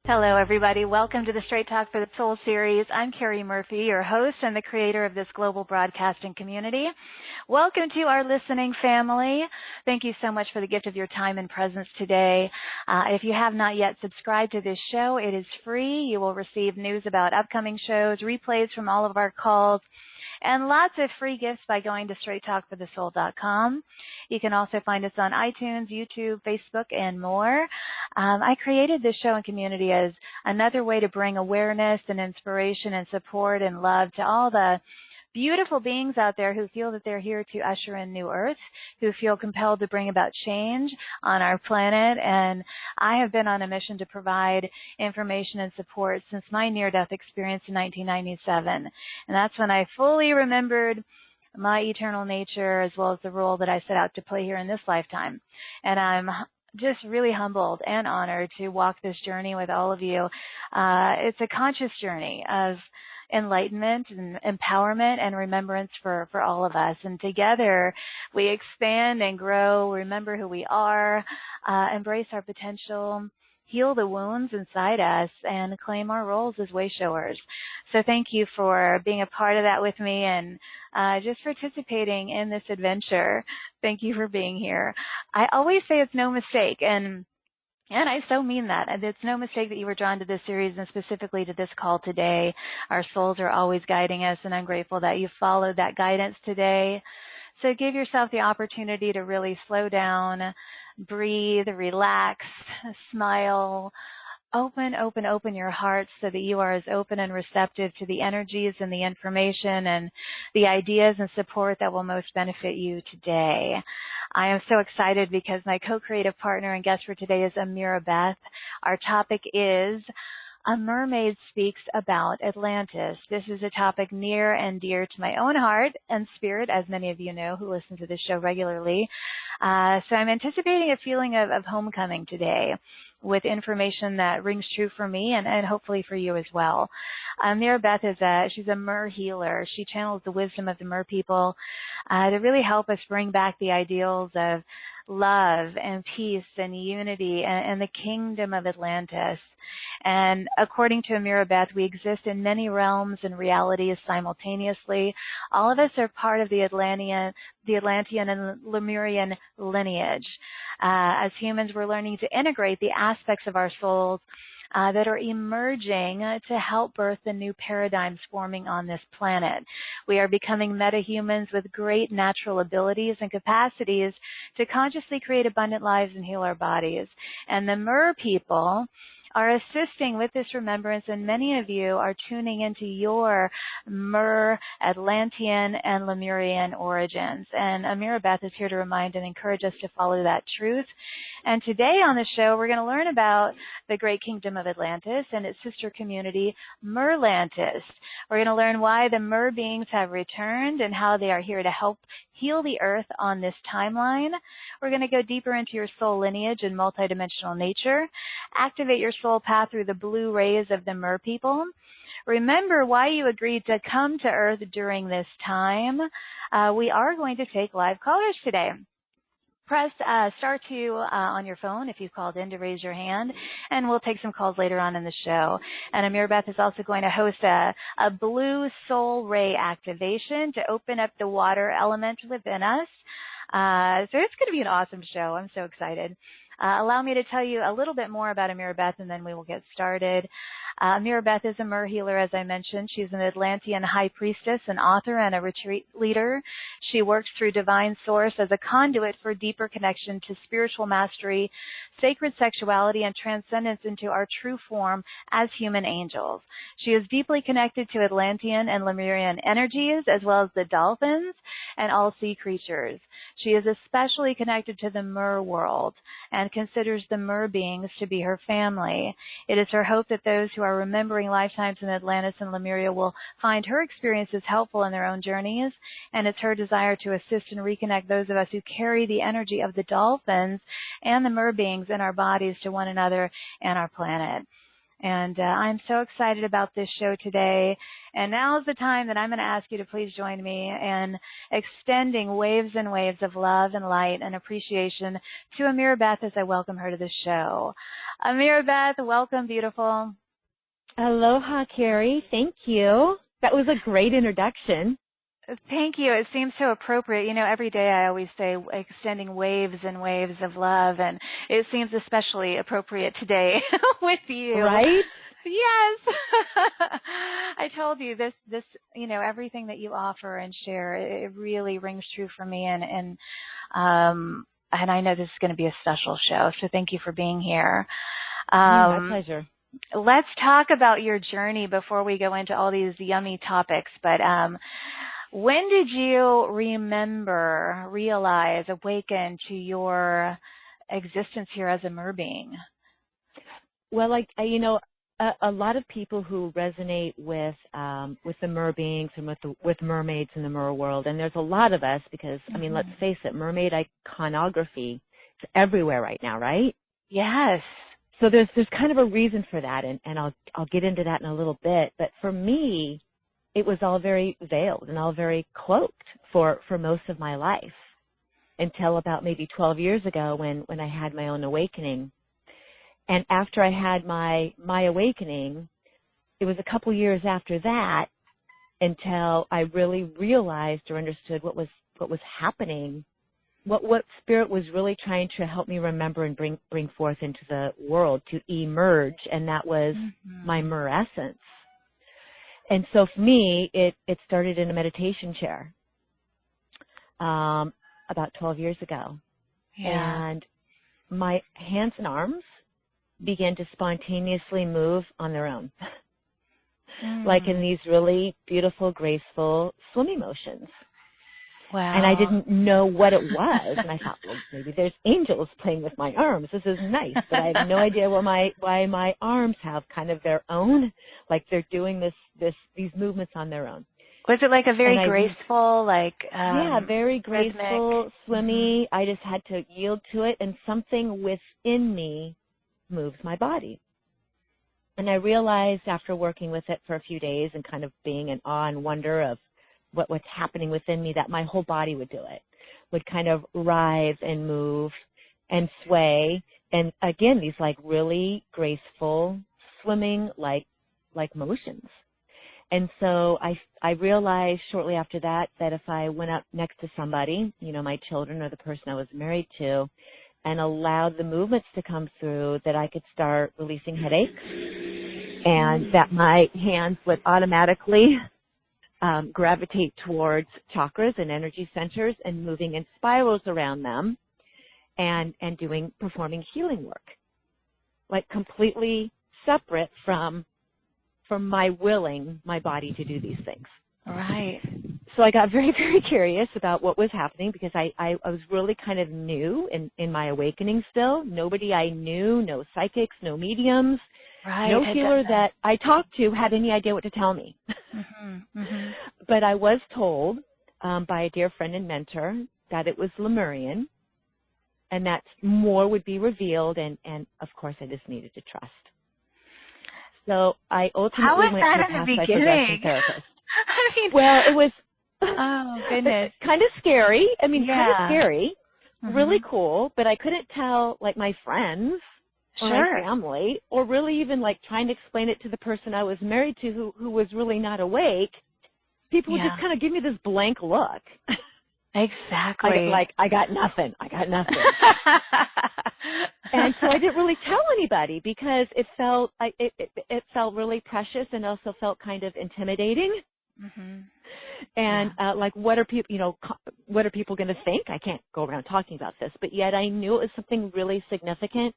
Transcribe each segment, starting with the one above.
Hello, everybody. Welcome to the Straight Talk for the Soul series. I'm Carrie Murphy, your host and the creator of this global broadcasting community. Welcome to our listening family. Thank you so much for the gift of your time and presence today. If you have not yet subscribed to this show, it is free. You will receive news about upcoming shows, replays from all of our calls, and lots of free gifts by going to straighttalkforthesoul.com. You can also find us on iTunes, YouTube, Facebook, and more. I created this show and community as another way to bring awareness and inspiration and support and love to all the beautiful beings out there who feel that they're here to usher in new earth, who feel compelled to bring about change on our planet. And I have been on a mission to provide information and support since my near-death experience in 1997. And that's when I fully remembered my eternal nature as well as the role that I set out to play here in this lifetime. And I'm just really humbled and honored to walk this journey with all of you. It's a conscious journey of enlightenment and empowerment and remembrance for all of us. And together we expand and grow, remember who we are, embrace our potential, heal the wounds inside us, and claim our roles as way showers. So thank you for being a part of that with me and just participating in this adventure. Thank you for being here. I always say it's no mistake, and I so mean that. It's no mistake that you were drawn to this series and specifically to this call today. Our souls are always guiding us, and I'm grateful that you followed that guidance today. So give yourself the opportunity to really slow down, breathe, relax, smile, open your heart so that you are as open and receptive to the energies and the information and the ideas and support that will most benefit you today. I am so excited because my co-creative partner and guest for today is Ameera Beth. Our topic is A Mermaid Speaks About Atlantis. This is a topic near and dear to my own heart and spirit, as many of you know who listen to this show regularly. So I'm anticipating a feeling of homecoming today with information that rings true for me and hopefully for you as well. Ameera Beth she's a Mer Healer. She channels the wisdom of the Mer people to really help us bring back the ideals of love and peace and unity and the Kingdom of Atlantis. And according to Ameera Beth, we exist in many realms and realities simultaneously. All of us are part of the Atlantean and Lemurian lineage. As humans, we're learning to integrate the aspects of our souls that are emerging to help birth the new paradigms forming on this planet. We are becoming meta-humans with great natural abilities and capacities to consciously create abundant lives and heal our bodies. And the Mer people are assisting with this remembrance, and many of you are tuning into your Mer, Atlantean, and Lemurian origins. And Ameera Beth is here to remind and encourage us to follow that truth. And today on the show, we're going to learn about the great Kingdom of Atlantis and its sister community, Myrrh Lantus. We're going to learn why the Mer beings have returned and how they are here to help heal the earth on this timeline. We're going to go deeper into your soul lineage and multidimensional nature, activate your soul path through the blue rays of the Mer people. Remember why you agreed to come to earth during this time. We are going to take live callers today. Press star 2 on your phone if you've called in to raise your hand, and we'll take some calls later on in the show. And Ameera Beth is also going to host a blue soul ray activation to open up the water element within us. So it's going to be an awesome show. I'm so excited. Allow me to tell you a little bit more about Ameera Beth, and then we will get started. Ameera Beth is a Mer Healer, as I mentioned. She's an Atlantean High Priestess, an author, and a retreat leader. She works through Divine Source as a conduit for deeper connection to spiritual mastery, sacred sexuality, and transcendence into our true form as human angels. She is deeply connected to Atlantean and Lemurian energies, as well as the Dolphins and all sea creatures. She is especially connected to the Mer world and considers the Mer beings to be her family. It is her hope that those who are remembering lifetimes in Atlantis and Lemuria will find her experiences helpful in their own journeys, and it's her desire to assist and reconnect those of us who carry the energy of the Dolphins and the Mer beings in our bodies to one another and our planet. And I'm so excited about this show today. And now is the time that I'm going to ask you to please join me in extending waves and waves of love and light and appreciation to Ameera Beth as I welcome her to the show. Ameera Beth, welcome, beautiful. Aloha, Carrie. Thank you. That was a great introduction. Thank you. It seems so appropriate. You know, every day I always say extending waves and waves of love, and it seems especially appropriate today with you. Right? Yes. I told you this, you know, everything that you offer and share, it really rings true for me, and I know this is going to be a special show, so thank you for being here. My pleasure. Let's talk about your journey before we go into all these yummy topics, but when did you realize, awaken to your existence here as a mer being? Well, a lot of people who resonate with the mer beings and with mermaids in the mer world, and there's a lot of us because, I mean, let's face it, mermaid iconography is everywhere right now, right? Yes. So there's kind of a reason for that, and I'll get into that in a little bit. But for me, it was all very veiled and all very cloaked for most of my life until about maybe 12 years ago when I had my own awakening. And after I had my awakening, it was a couple years after that until I really realized or understood what was happening, what Spirit was really trying to help me remember and bring forth into the world to emerge, and that was my mer essence. And so for me, it started in a meditation chair about 12 years ago. Yeah. And my hands and arms began to spontaneously move on their own, like in these really beautiful, graceful swimming motions. Wow. And I didn't know what it was. And I thought, well, maybe there's angels playing with my arms. This is nice. But I have no idea why my arms have kind of their own, like they're doing these movements on their own. Was it like a very graceful, very graceful, rhythmic, swimmy. I just had to yield to it, and something within me moves my body. And I realized after working with it for a few days and kind of being in awe and wonder of what's happening within me, that my whole body would do it, would kind of writhe and move and sway. And again, these like really graceful, swimming like motions. And so I realized shortly after that if I went up next to somebody, you know, my children or the person I was married to, and allowed the movements to come through, that I could start releasing headaches, and that my hands would automatically gravitate towards chakras and energy centers and moving in spirals around them, and performing healing work, like completely separate from my willing my body to do these things. Right. So I got very, very curious about what was happening, because I was really kind of new in my awakening still. Nobody I knew, no psychics, no mediums, no healer that I talked to had any idea what to tell me. But I was told by a dear friend and mentor that it was Lemurian, and that more would be revealed, and of course I just needed to trust. So I ultimately went to a Past Life Regression therapist. I mean, well, it was oh goodness, kind of scary. I mean, kind of scary, really cool, but I couldn't tell like my friends or my family, or really even like trying to explain it to the person I was married to who was really not awake. People would just kind of give me this blank look. Exactly. I got nothing. And so I didn't really tell anybody, because it felt really precious, and also felt kind of intimidating. And like, what are people going to think? I can't go around talking about this, but yet I knew it was something really significant,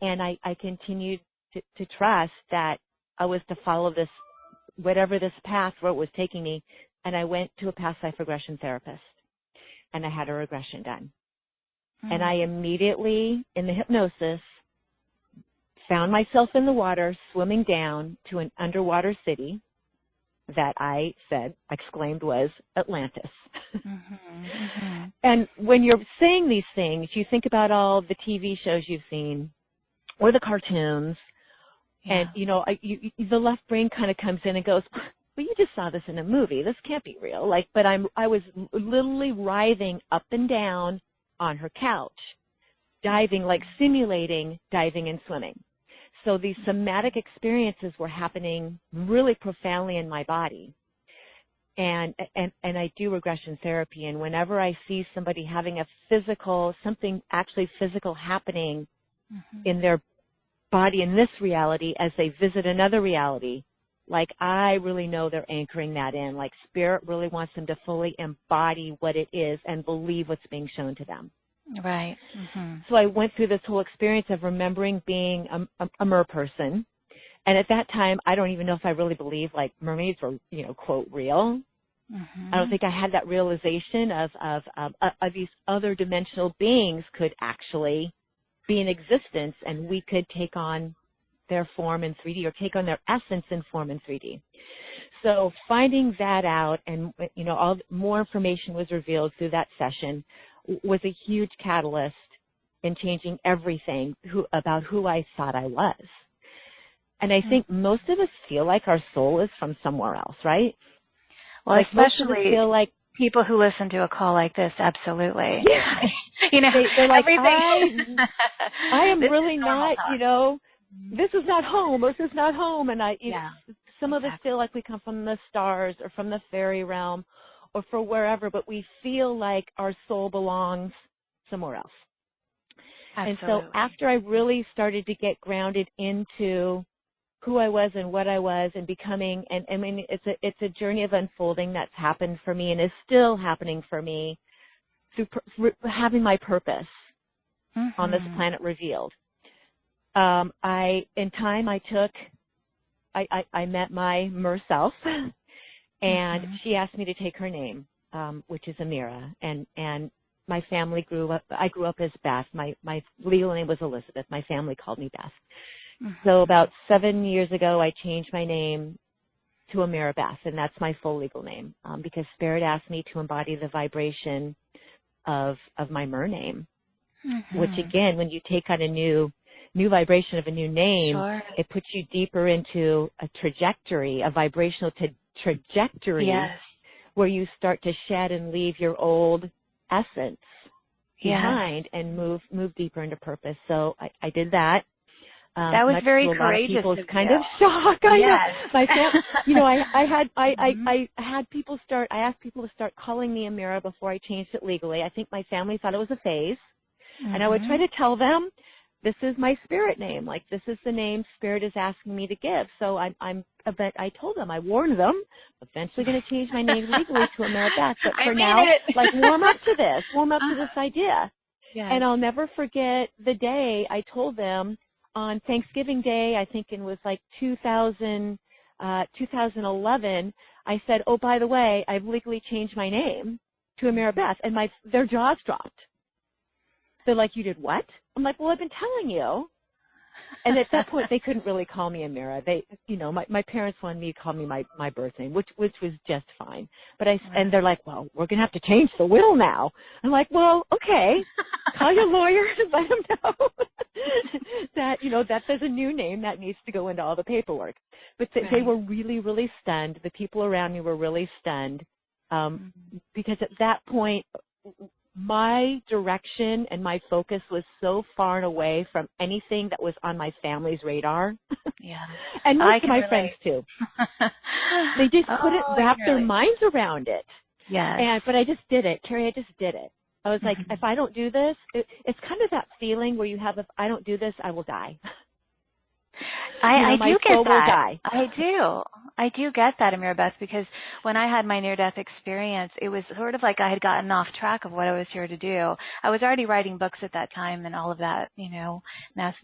and I continued to trust that I was to follow this, whatever this path where it was taking me. And I went to a past life regression therapist, and I had a regression done. And I immediately, in the hypnosis, found myself in the water, swimming down to an underwater city that I exclaimed was Atlantis. And when you're saying these things, you think about all the TV shows you've seen, or the cartoons, And, the left brain kind of comes in and goes, well, you just saw this in a movie. This can't be real. But I was literally writhing up and down on her couch, diving, simulating diving and swimming. So these somatic experiences were happening really profoundly in my body. And I do regression therapy. And whenever I see somebody having something actually physical happening in their body in this reality as they visit another reality, I really know they're anchoring that in. Spirit really wants them to fully embody what it is and believe what's being shown to them. Right. So I went through this whole experience of remembering being a mer person. And at that time, I don't even know if I really believed mermaids were, quote, real. I don't think I had that realization of these other dimensional beings could actually be in existence, and we could take on their form in 3D or take on their essence in form in 3D. So finding that out, and more information was revealed through that session, was a huge catalyst in changing everything about who I thought I was. And I think most of us feel like our soul is from somewhere else, right? Well, especially most of us feel like people who listen to a call like this, absolutely. Yeah. They're like, I am really not, this is not home, or this is not home. And some of us feel like we come from the stars or from the fairy realm or from wherever, but we feel like our soul belongs somewhere else. Absolutely. And so after I really started to get grounded into who I was and what I was and becoming, and I mean, it's a journey of unfolding that's happened for me and is still happening for me through having my purpose on this planet revealed. I met my Myrrh self, and she asked me to take her name, which is Ameera, and my family I grew up as Beth. My legal name was Elizabeth. My family called me Beth. So about 7 years ago, I changed my name to Ameera Beth, and that's my full legal name, because Spirit asked me to embody the vibration of my Myrrh name, which again, when you take on a new vibration of a new name, it puts you deeper into a trajectory, a vibrational trajectory, where you start to shed and leave your old essence behind and move deeper into purpose. So I did that. That was very courageous. People's kind of shock. I know. My I had people start. I asked people to start calling me Ameera before I changed it legally. I think my family thought it was a phase, and I would try to tell them, this is my spirit name. This is the name Spirit is asking me to give. So but I told them, I warned them, eventually going to change my name legally to Ameera Beth. But for now, warm up to this idea. And I'll never forget the day I told them on Thanksgiving Day, I think it was 2011, I said, oh, by the way, I've legally changed my name to Ameera Beth. And their jaws dropped. They're like, you did what? I'm like, well, I've been telling you. And at that point, they couldn't really call me Ameera. They, my parents wanted me to call me my birth name, which was just fine. But and they're like, well, we're going to have to change the will now. I'm like, well, okay, call your lawyer and let them know that, that there's a new name that needs to go into all the paperwork. But they were really, really stunned. The people around me were really stunned, because at that point, my direction and my focus was so far and away from anything that was on my family's radar. And most of my friends too. They just couldn't wrap their minds around it. But I just did it. Carrie, I just did it. I was like, if I don't do this, it's kind of that feeling where you have, if I don't do this, I will die. I do get soul that. Will die. I do get that, Ameera Beth, because when I had my near-death experience, it was sort of like I had gotten off track of what I was here to do. I was already writing books at that time and all of that, Now,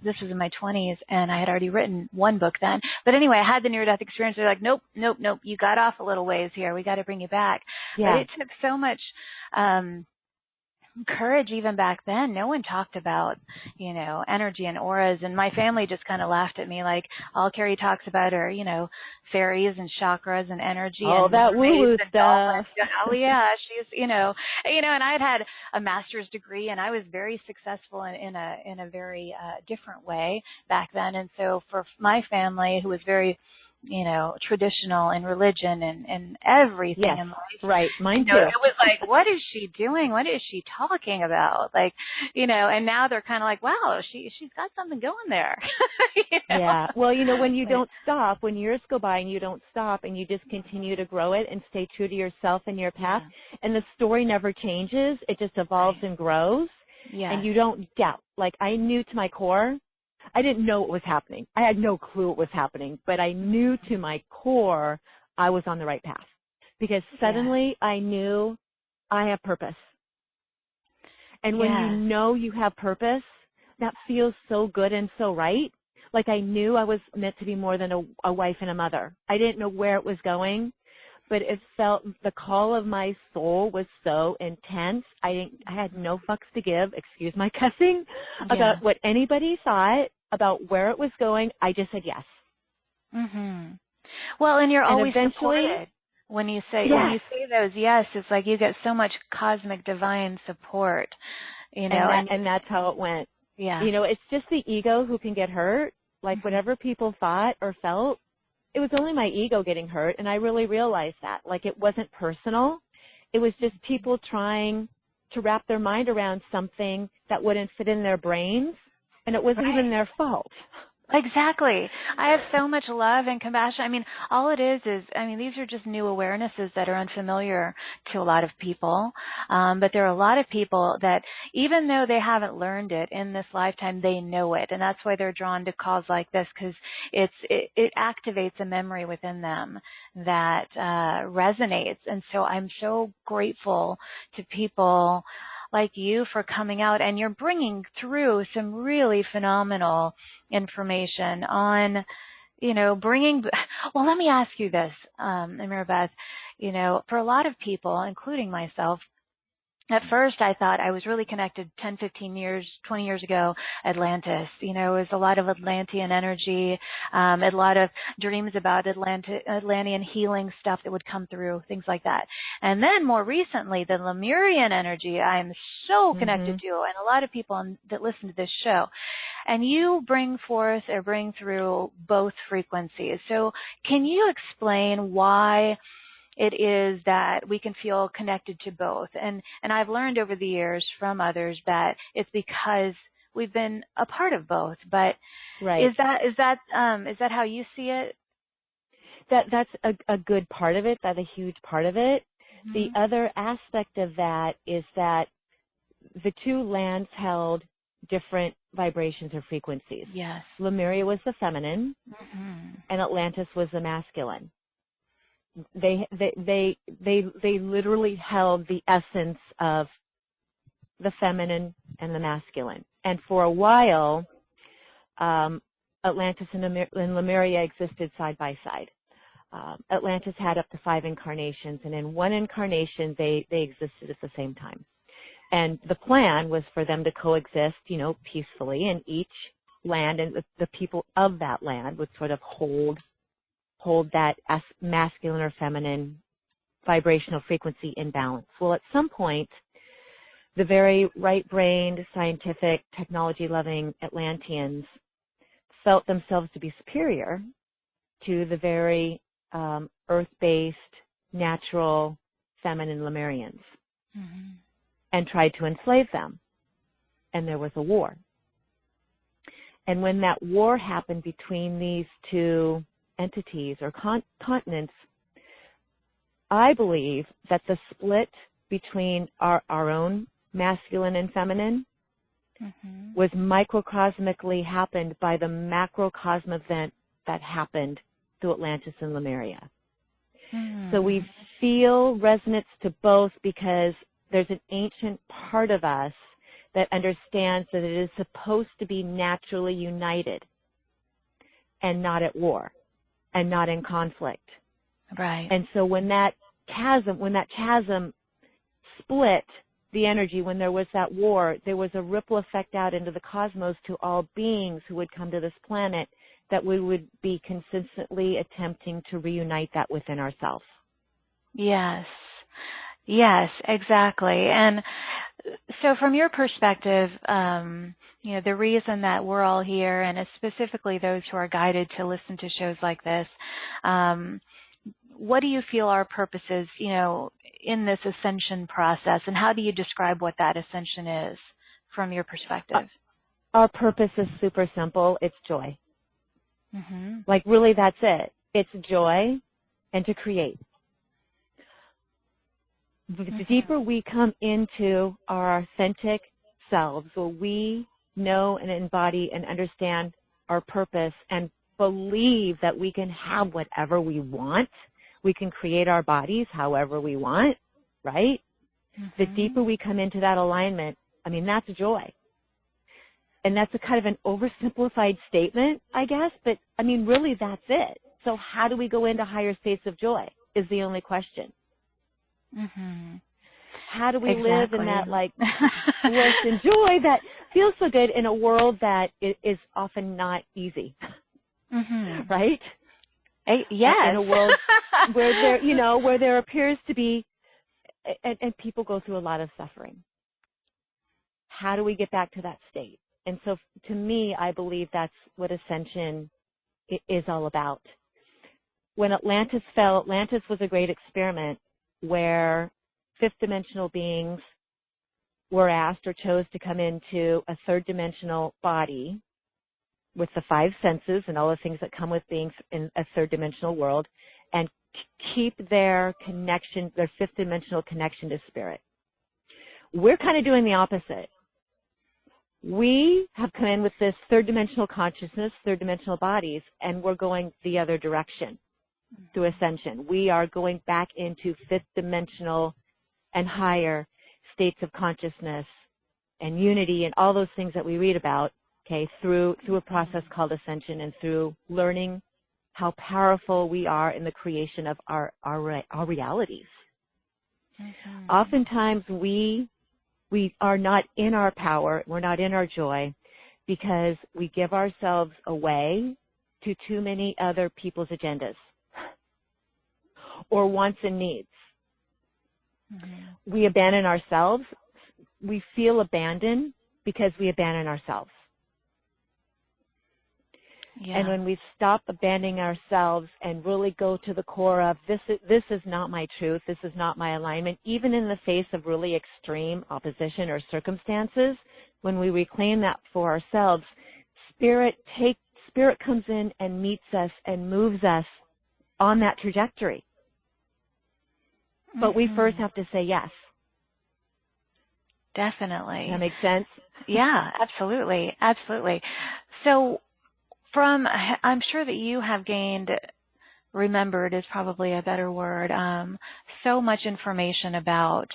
this was in my 20s, and I had already written one book then. But anyway, I had the near-death experience. They're like, nope, you got off a little ways here. We got to bring you back. But it took so much courage even back then. No one talked about, energy and auras, and my family just kind of laughed at me like, all Carrie talks about are, fairies and chakras and energy and that woo-woo stuff. Oh yeah, she's, and I had a master's degree, and I was very successful in a very different way back then. And so for my family, who was very traditional in religion and everything yes, in life. Right, mine too. It was like, what is she doing? What is she talking about? Like, and now they're kind of like, wow, she's got something going there. Yeah. Well, when you don't stop, when years go by and you don't stop and you just continue to grow it and stay true to yourself and your path, and the story never changes, it just evolves and grows, and you don't doubt. Like, I knew to my core, I didn't know what was happening. I had no clue what was happening, but I knew to my core I was on the right path, because suddenly I knew I have purpose. And when you know you have purpose, that feels so good and so right. Like, I knew I was meant to be more than a wife and a mother. I didn't know where it was going, but it felt, the call of my soul was so intense. I had no fucks to give, excuse my cussing, about what anybody thought, about where it was going. I just said yes. Mhm. Well, and you're always supported when you say those yes. It's like you get so much cosmic divine support, and that's how it went. Yeah. It's just the ego who can get hurt. Like, whatever people thought or felt, it was only my ego getting hurt, and I really realized that. Like, it wasn't personal. It was just people trying to wrap their mind around something that wouldn't fit in their brains, and it wasn't even their fault. Exactly. I have so much love and compassion. I mean, all it is, these are just new awarenesses that are unfamiliar to a lot of people. But there are a lot of people that, even though they haven't learned it in this lifetime, they know it. And that's why they're drawn to calls like this, because it activates a memory within them that resonates. And so I'm so grateful to people like you for coming out, and you're bringing through some really phenomenal information on, well, let me ask you this, Ameera Beth, for a lot of people, including myself, at first I thought I was really connected 10, 15 years, 20 years ago, Atlantis. It was a lot of Atlantean energy, a lot of dreams about Atlantean healing stuff that would come through, things like that. And then more recently, the Lemurian energy I'm so connected to, and a lot of people that listen to this show. And you bring through both frequencies. So can you explain why it is that we can feel connected to both? And I've learned over the years from others that it's because we've been a part of both. But is that how you see it? That's a good part of it. That's a huge part of it. Mm-hmm. The other aspect of that is that the two lands held different vibrations or frequencies. Yes. Lemuria was the feminine, and Atlantis was the masculine. They literally held the essence of the feminine and the masculine. And for a while, Atlantis and Lemuria existed side by side. Atlantis had up to 5 incarnations, and in one incarnation, they existed at the same time. And the plan was for them to coexist, peacefully, and each land and the people of that land would sort of hold that masculine or feminine vibrational frequency in balance. Well, at some point, the very right-brained, scientific, technology-loving Atlanteans felt themselves to be superior to the very earth-based, natural, feminine Lemurians, and tried to enslave them. And there was a war. And when that war happened between these two entities or continents, I believe that the split between our own masculine and feminine was microcosmically happened by the macrocosm event that happened to Atlantis and Lemuria. So we feel resonance to both because there's an ancient part of us that understands that it is supposed to be naturally united and not at war and not in conflict. Right. And so when that chasm split, the energy, when there was that war, there was a ripple effect out into the cosmos to all beings who would come to this planet, that we would be consistently attempting to reunite that within ourselves. Yes. Yes, exactly. And so from your perspective, the reason that we're all here, and specifically those who are guided to listen to shows like this, what do you feel our purpose is, in this ascension process, and how do you describe what that ascension is from your perspective? Our purpose is super simple. It's joy. Mm-hmm. Like, really, that's it. It's joy and to create. The deeper we come into our authentic selves, where we know and embody and understand our purpose and believe that we can have whatever we want, we can create our bodies however we want, right? Mm-hmm. The deeper we come into that alignment, that's joy. And that's a kind of an oversimplified statement, I guess, but really that's it. So how do we go into higher states of joy is the only question. Mm-hmm. How do we live in that bliss and joy that feels so good in a world that is often not easy, mm-hmm. right? Yes. In a world where where there appears to be, and people go through a lot of suffering. How do we get back to that state? And so, to me, I believe that's what Ascension is all about. When Atlantis fell, Atlantis was a great experiment where fifth dimensional beings were asked or chose to come into a third dimensional body with the five senses and all the things that come with being in a third dimensional world, and keep their connection, their fifth dimensional connection to spirit. We're kind of doing the opposite. We have come in with this third dimensional consciousness, third dimensional bodies, and we're going the other direction through Ascension. We are going back into fifth dimensional and higher states of consciousness and unity and all those things that we read about, okay, through a process called Ascension, and through learning how powerful we are in the creation of our realities. Mm-hmm. Oftentimes we are not in our power, we're not in our joy, because we give ourselves away to too many other people's agendas or wants and needs. Mm-hmm. We abandon ourselves. We feel abandoned because we abandon ourselves. Yeah. And when we stop abandoning ourselves and really go to the core of this is not my truth, this is not my alignment, even in the face of really extreme opposition or circumstances, when we reclaim that for ourselves, Spirit comes in and meets us and moves us on that trajectory. Mm-hmm. But we first have to say yes. Definitely. Does that make sense? Yeah, absolutely. Absolutely. So I'm sure that you have gained, remembered is probably a better word, so much information about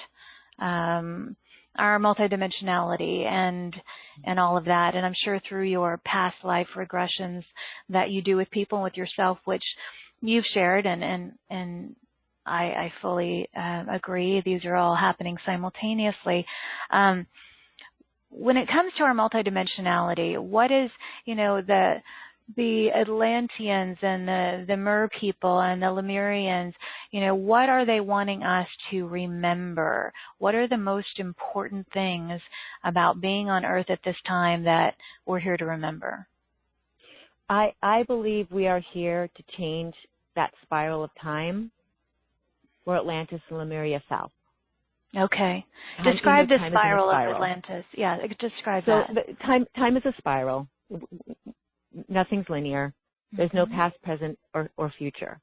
our multidimensionality and all of that. And I'm sure through your past life regressions that you do with people and with yourself, which you've shared, and I fully agree. These are all happening simultaneously. When it comes to our multidimensionality, what is, the Atlanteans and the Myrrh people and the Lemurians, what are they wanting us to remember? What are the most important things about being on Earth at this time that we're here to remember? I believe we are here to change that spiral of time where Atlantis and Lemuria fell. Okay. Describe the spiral of Atlantis. Yeah, describe that. So time is a spiral. Nothing's linear. There's no past, present, or future.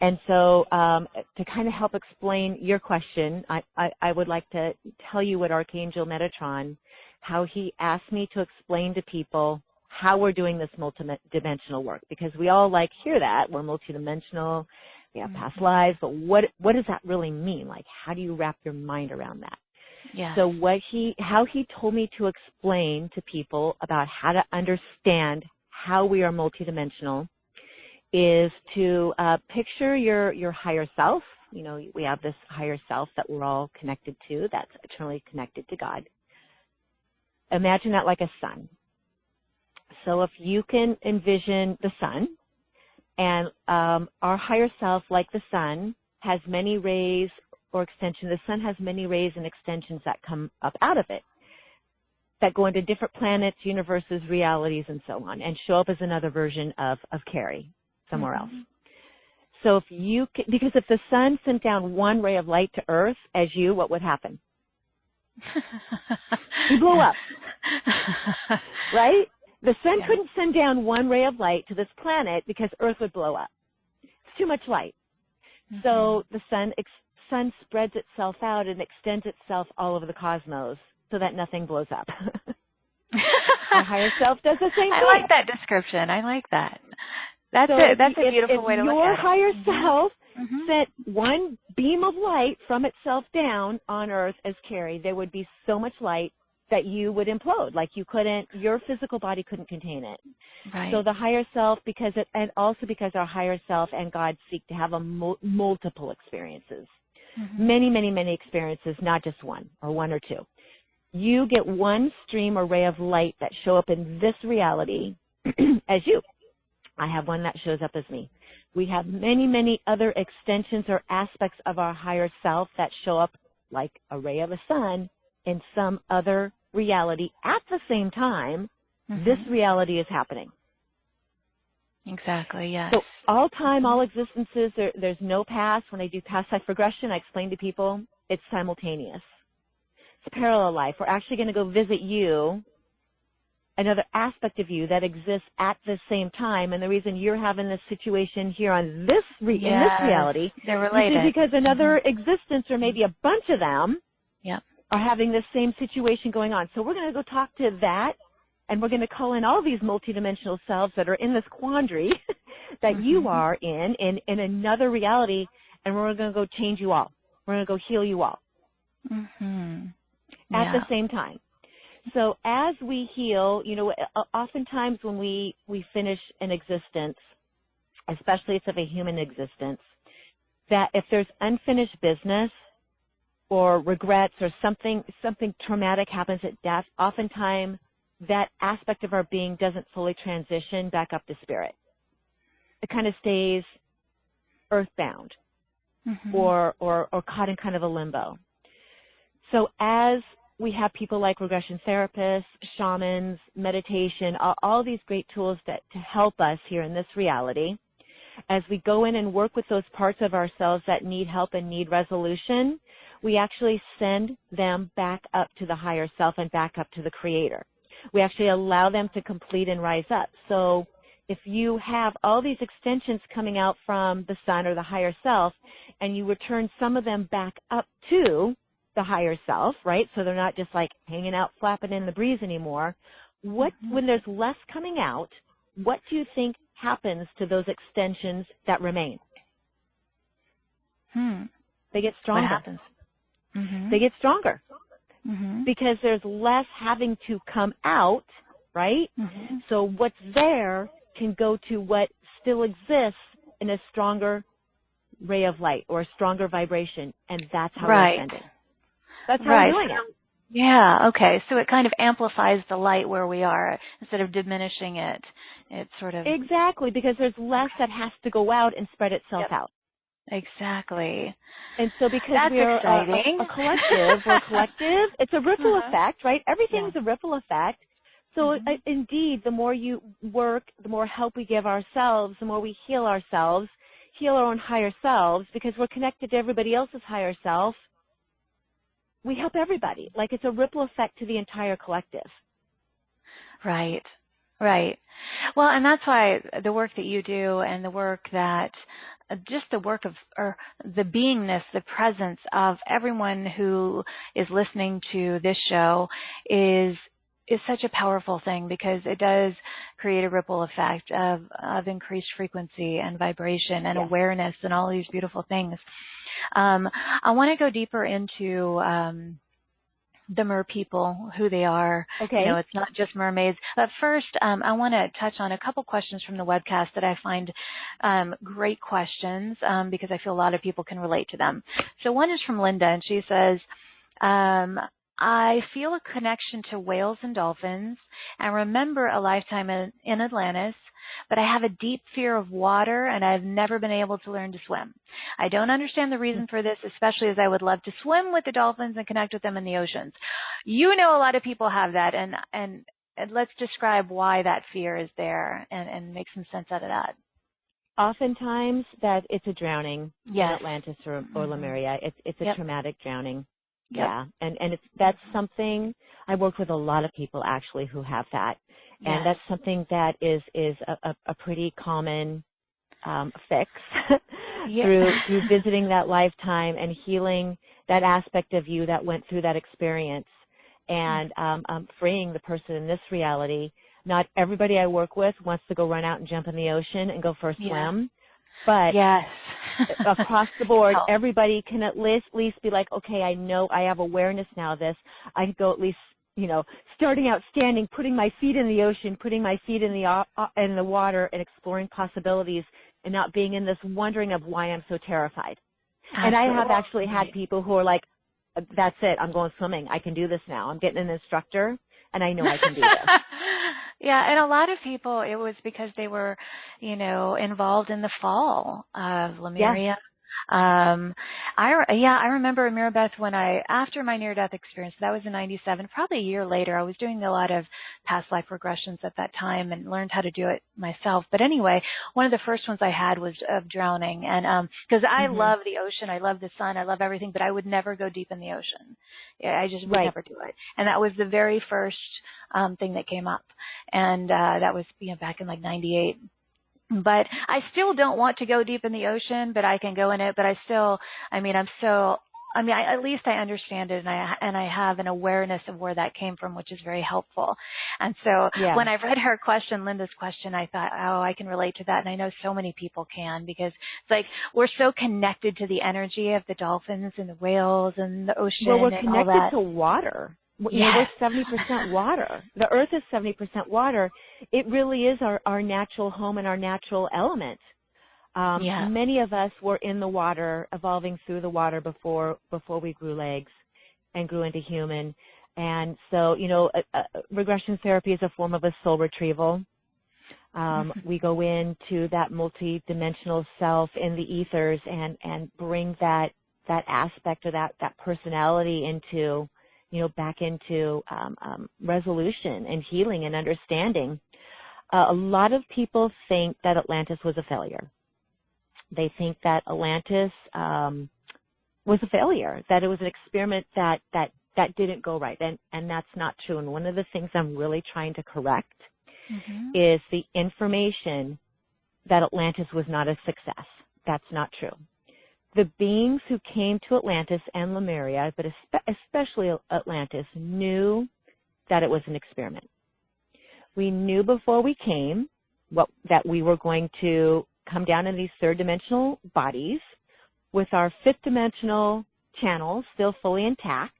And so to kind of help explain your question, I would like to tell you what Archangel Metatron, how he asked me to explain to people how we're doing this multidimensional work. Because we all hear that. We're multidimensional. We have past lives. But what does that really mean? How do you wrap your mind around that? Yeah. So how he told me to explain to people about how to understand how we are multidimensional is to picture your higher self, we have this higher self that we're all connected to, that's eternally connected to God. Imagine that like a sun. So if you can envision the sun, and our higher self, like the sun, has many rays or extensions. The sun has many rays and extensions that come up out of it, that go into different planets, universes, realities, and so on, and show up as another version of Carrie somewhere else. So because if the sun sent down one ray of light to Earth as you, what would happen? You blow up, right? The sun couldn't send down one ray of light to this planet because Earth would blow up. It's too much light. So the sun spreads itself out and extends itself all over the cosmos so that nothing blows up. Our higher self does the same thing. I like that description. I like that. That's a beautiful way to look at it. Your higher self sent one beam of light from itself down on Earth as Carrie, there would be so much light that you would implode. Like your physical body couldn't contain it. Right. So the higher self, and also because our higher self and God seek to have multiple experiences. Many, many, many experiences, not just one or two. You get one stream or ray of light that show up in this reality as you. I have one that shows up as me. We have many, many other extensions or aspects of our higher self that show up like a ray of a sun in some other reality at the same time. This reality is happening. Exactly, yes. So all time, all existences, there's no past. When I do past life regression, I explain to people it's simultaneous. It's a parallel life. We're actually going to go visit you, another aspect of you that exists at the same time. And the reason you're having this situation here on in this reality they're related. is because another existence, or maybe a bunch of them, are having this same situation going on. So we're going to go talk to that, and we're going to call in all these multidimensional selves that are in this quandary that you are in another reality, and we're going to go change you all. We're going to go heal you all at the same time. So as we heal, oftentimes when we finish an existence, especially it's of a human existence, that if there's unfinished business or regrets or something traumatic happens at death, oftentimes that aspect of our being doesn't fully transition back up to spirit. It kind of stays earthbound or caught in kind of a limbo. So as we have people like regression therapists, shamans, meditation, all these great tools to help us here in this reality, as we go in and work with those parts of ourselves that need help and need resolution, we actually send them back up to the higher self and back up to the Creator. We actually allow them to complete and rise up. So if you have all these extensions coming out from the sun or the higher self, and you return some of them back up to the higher self, right? So they're not just like hanging out, flapping in the breeze anymore. When there's less coming out, what do you think happens to those extensions that remain? They get stronger. What happens? They get stronger because there's less having to come out, right? So what's there can go to what still exists in a stronger ray of light or a stronger vibration, and that's how we're ascending. That's how we're doing it. Yeah, okay. So it kind of amplifies the light where we are instead of diminishing it. It's sort of... Exactly, because there's less that has to go out and spread itself out. Exactly. And so because we're a collective, it's a ripple effect, right? Everything's a ripple effect. So indeed, the more you work, the more help we give ourselves, the more we heal ourselves, heal our own higher selves, because we're connected to everybody else's higher self. We help everybody. Like it's a ripple effect to the entire collective. Right. Right. Well, and that's why the work that you do and the work that just the work of, or the beingness, the presence of everyone who is listening to this show is such a powerful thing, because it does create a ripple effect of increased frequency and vibration and awareness and all these beautiful things. I want to go deeper into the mer people, who they are. Okay. You know, it's not just mermaids. But first, I want to touch on a couple questions from the webcast that I find great questions because I feel a lot of people can relate to them. So one is from Linda, and she says, I feel a connection to whales and dolphins and remember a lifetime in Atlantis, but I have a deep fear of water and I've never been able to learn to swim. I don't understand the reason for this, especially as I would love to swim with the dolphins and connect with them in the oceans. You know, a lot of people have that, and let's describe why that fear is there and make some sense out of that. Oftentimes that it's a drowning in Yes. Atlantis or Lemuria. It's a traumatic drowning. Yep. Yeah, and that's something I work with a lot of people actually who have that, and that's something that is a pretty common fix through visiting that lifetime and healing that aspect of you that went through that experience, and freeing the person in this reality. Not everybody I work with wants to go run out and jump in the ocean and go for a swim. But across the board, everybody can at least be like, okay, I know I have awareness now of this. I can go at least, you know, starting out standing, putting my feet in the ocean, putting my feet in the water and exploring possibilities and not being in this wondering of why I'm so terrified. And I have actually had people who are like, that's it, I'm going swimming. I can do this now. I'm getting an instructor and I know I can do this. Yeah, and a lot of people, it was because they were, you know, involved in the fall of Lemuria. I remember Ameera Beth when after my near-death experience, that was in '97, probably a year later, I was doing a lot of past life regressions at that time and learned how to do it myself. But anyway, one of the first ones I had was of drowning, and because I love the ocean, I love the sun, I love everything, but I would never go deep in the ocean. I just would never do it. And that was the very first thing that came up, and that was back in like '98. But I still don't want to go deep in the ocean, but I can go in it. But at least I understand it, and I have an awareness of where that came from, which is very helpful. And so when I read her question, Linda's question, I thought, oh, I can relate to that. And I know so many people can, because it's like we're so connected to the energy of the dolphins and the whales and the ocean. Well, we're and all that. connected to water. You know, we're 70% water. The earth is 70% water. It really is our natural home and our natural element. Many of us were in the water, evolving through the water before we grew legs and grew into human. And so, you know, regression therapy is a form of a soul retrieval. We go into that multidimensional self in the ethers and bring that aspect of that personality into, you know, back into resolution and healing and understanding. A lot of people think that Atlantis was a failure. They think that Atlantis was a failure, that it was an experiment that didn't go right, and that's not true. And one of the things I'm really trying to correct is the information that Atlantis was not a success. That's not true. The beings who came to Atlantis and Lemuria, but especially Atlantis, knew that it was an experiment. We knew before we came that we were going to come down in these third-dimensional bodies with our fifth-dimensional channels still fully intact,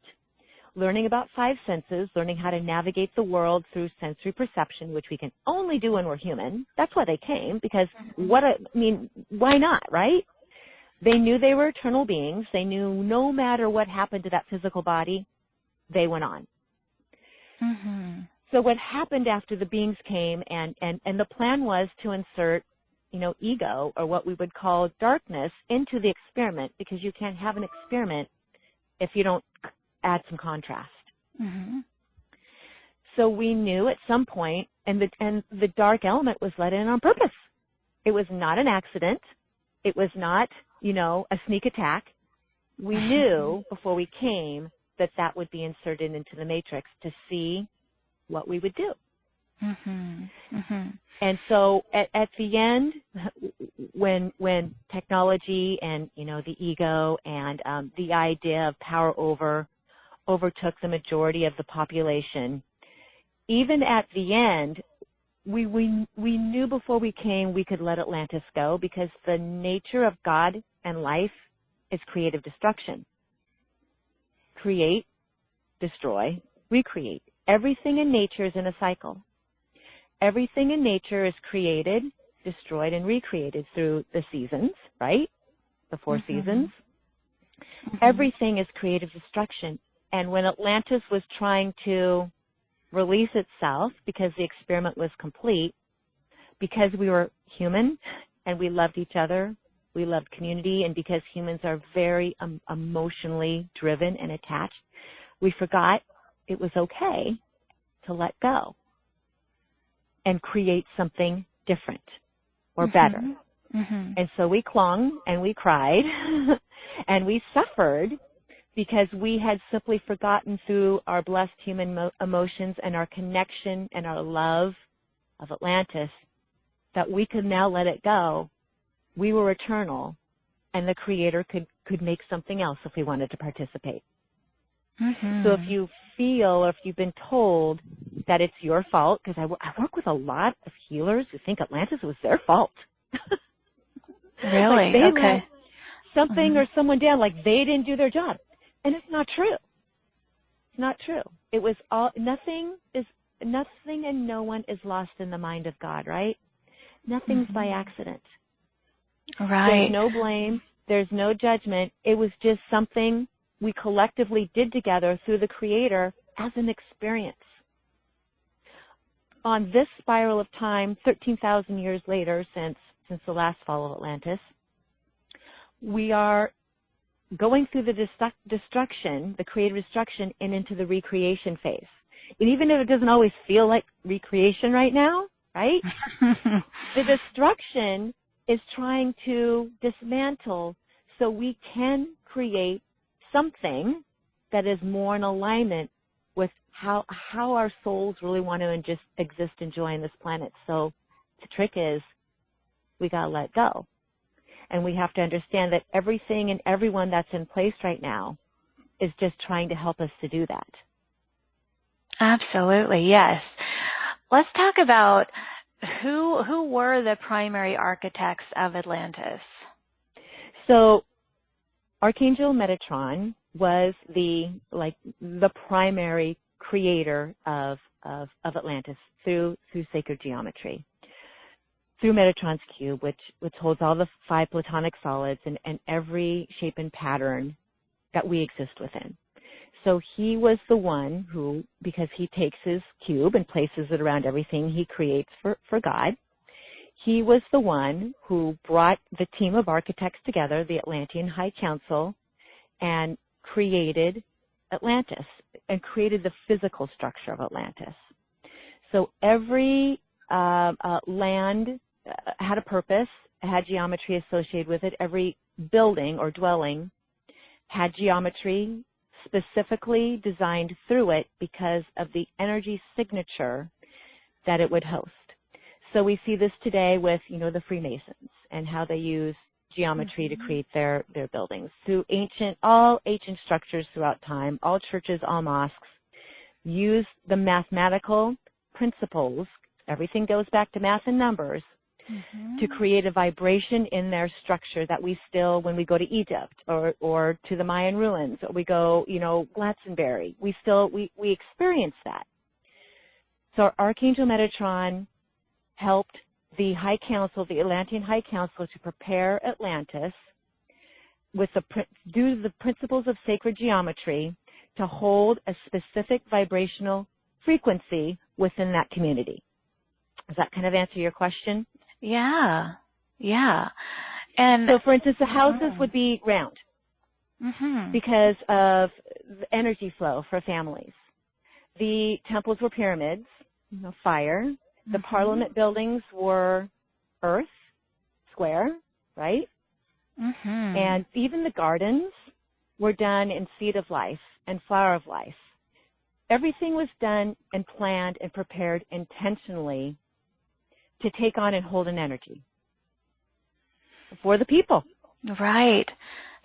learning about five senses, learning how to navigate the world through sensory perception, which we can only do when we're human. That's why they came, because why not, right? They knew they were eternal beings. They knew no matter what happened to that physical body, they went on. So what happened after the beings came, and the plan was to insert, you know, ego, or what we would call darkness, into the experiment, because you can't have an experiment if you don't add some contrast. So we knew at some point, and the dark element was let in on purpose. It was not an accident. It was not, you know, a sneak attack. We knew before we came that would be inserted into the matrix to see what we would do. And so at the end, when technology and, you know, the ego and the idea of power overtook the majority of the population, even at the end, we knew before we came we could let Atlantis go, because the nature of God and life is creative destruction. Create, destroy, recreate. Everything in nature is in a cycle. Everything in nature is created, destroyed, and recreated through the seasons, right? The 4 seasons. Everything is creative destruction. And when Atlantis was trying to release itself because the experiment was complete, because we were human and we loved each other, we loved community, and because humans are very emotionally driven and attached, we forgot it was okay to let go and create something different or better. And so we clung and we cried and we suffered because we had simply forgotten through our blessed human emotions and our connection and our love of Atlantis that we could now let it go. We were eternal, and the Creator could make something else if we wanted to participate. So if you feel or if you've been told that it's your fault, because I work with a lot of healers who think Atlantis was their fault. Really? Like they okay. let something or someone down, like they didn't do their job. And it's not true. It's not true. It was all, nothing and no one is lost in the mind of God, right? Nothing's by accident. Right. There's no blame. There's no judgment. It was just something we collectively did together through the Creator as an experience. On this spiral of time, 13,000 years later, since the last fall of Atlantis, we are going through the destruction, the creative destruction, and into the recreation phase. And even if it doesn't always feel like recreation right now, right? The destruction is trying to dismantle so we can create something that is more in alignment with how our souls really want to just exist and joy on this planet. So the trick is we got to let go. And we have to understand that everything and everyone that's in place right now is just trying to help us to do that. Absolutely, yes. Let's talk about who were the primary architects of Atlantis. So Archangel Metatron was the primary creator of Atlantis through sacred geometry. Through Metatron's cube, which holds all the 5 platonic solids and every shape and pattern that we exist within. So he was the one who, because he takes his cube and places it around everything he creates for God, he was the one who brought the team of architects together, the Atlantean High Council, and created Atlantis and created the physical structure of Atlantis. So every land had a purpose, had geometry associated with it. Every building or dwelling had geometry specifically designed through it because of the energy signature that it would host. So we see this today with, the Freemasons and how they use geometry to create their buildings. Through all ancient structures throughout time, all churches, all mosques use the mathematical principles. Everything goes back to math and numbers to create a vibration in their structure that we still, when we go to Egypt or to the Mayan ruins, or we go, Glastonbury, we experience that. So Archangel Metatron helped the High Council, the Atlantean High Council, to prepare Atlantis due to the principles of sacred geometry to hold a specific vibrational frequency within that community. Does that kind of answer your question? Yeah. And so, for instance, the houses would be round because of the energy flow for families. The temples were pyramids, fire. The parliament buildings were earth, square, right? And even the gardens were done in seed of life and flower of life. Everything was done and planned and prepared intentionally to take on and hold an energy for the people. Right.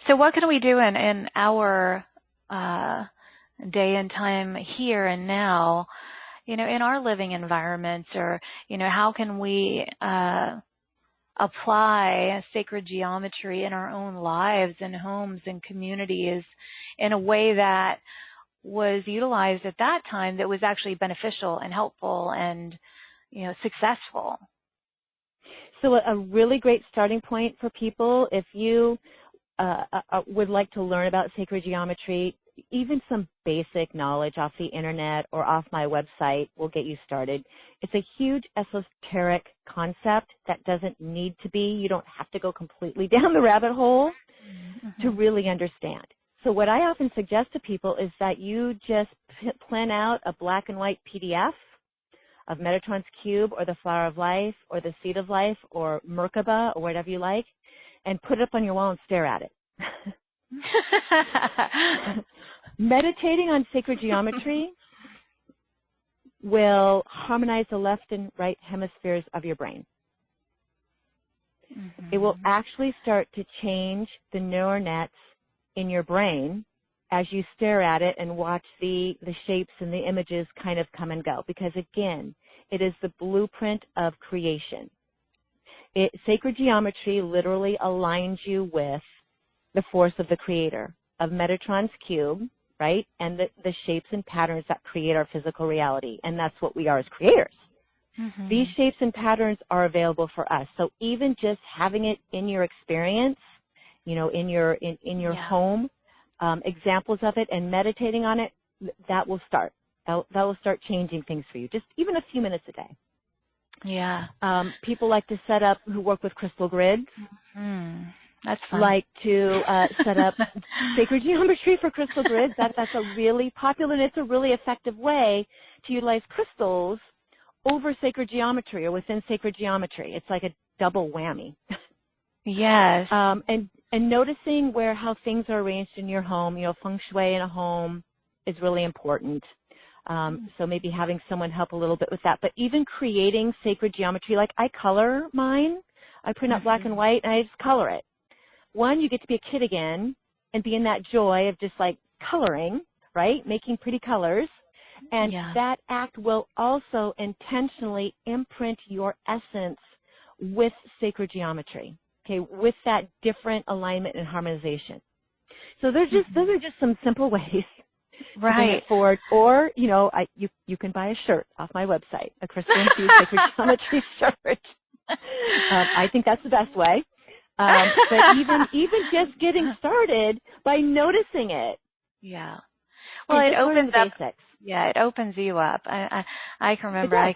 So what can we do in our day and time here and now, in our living environments, or, how can we apply sacred geometry in our own lives and homes and communities in a way that was utilized at that time that was actually beneficial and helpful and, successful? So a really great starting point for people, if you would like to learn about sacred geometry, even some basic knowledge off the internet or off my website will get you started. It's a huge esoteric concept that doesn't need to be. You don't have to go completely down the rabbit hole to really understand. So what I often suggest to people is that you just plan out a black and white PDF of Metatron's cube or the flower of life or the seed of life or Merkaba or whatever you like, and put it up on your wall and stare at it. Meditating on sacred geometry will harmonize the left and right hemispheres of your brain. It will actually start to change the neural nets in your brain as you stare at it and watch the shapes and the images kind of come and go. Because again, it is the blueprint of creation. Sacred geometry literally aligns you with the force of the creator, of Metatron's cube, right? And the shapes and patterns that create our physical reality. And that's what we are as creators. These shapes and patterns are available for us. So even just having it in your experience, in your home, examples of it and meditating on it, that will start. That will start changing things for you, just even a few minutes a day. Yeah. People like to set up, who work with crystal grids, that's fun. like to set up sacred geometry for crystal grids. That's a really popular and it's a really effective way to utilize crystals over sacred geometry or within sacred geometry. It's like a double whammy. Yes. And noticing how things are arranged in your home, feng shui in a home is really important. So maybe having someone help a little bit with that. But even creating sacred geometry, like I color mine. I print out black and white and I just color it. One, you get to be a kid again and be in that joy of just like coloring, right? Making pretty colors. And that act will also intentionally imprint your essence with sacred geometry, okay, with that different alignment and harmonization. So those are just some simple ways to bring it forward. Or, you can buy a shirt off my website, a crystal infused sacred geometry shirt. I think that's the best way. But even just getting started by noticing it. Yeah. Well, it opens up. Basics. Yeah, it opens you up. I can remember.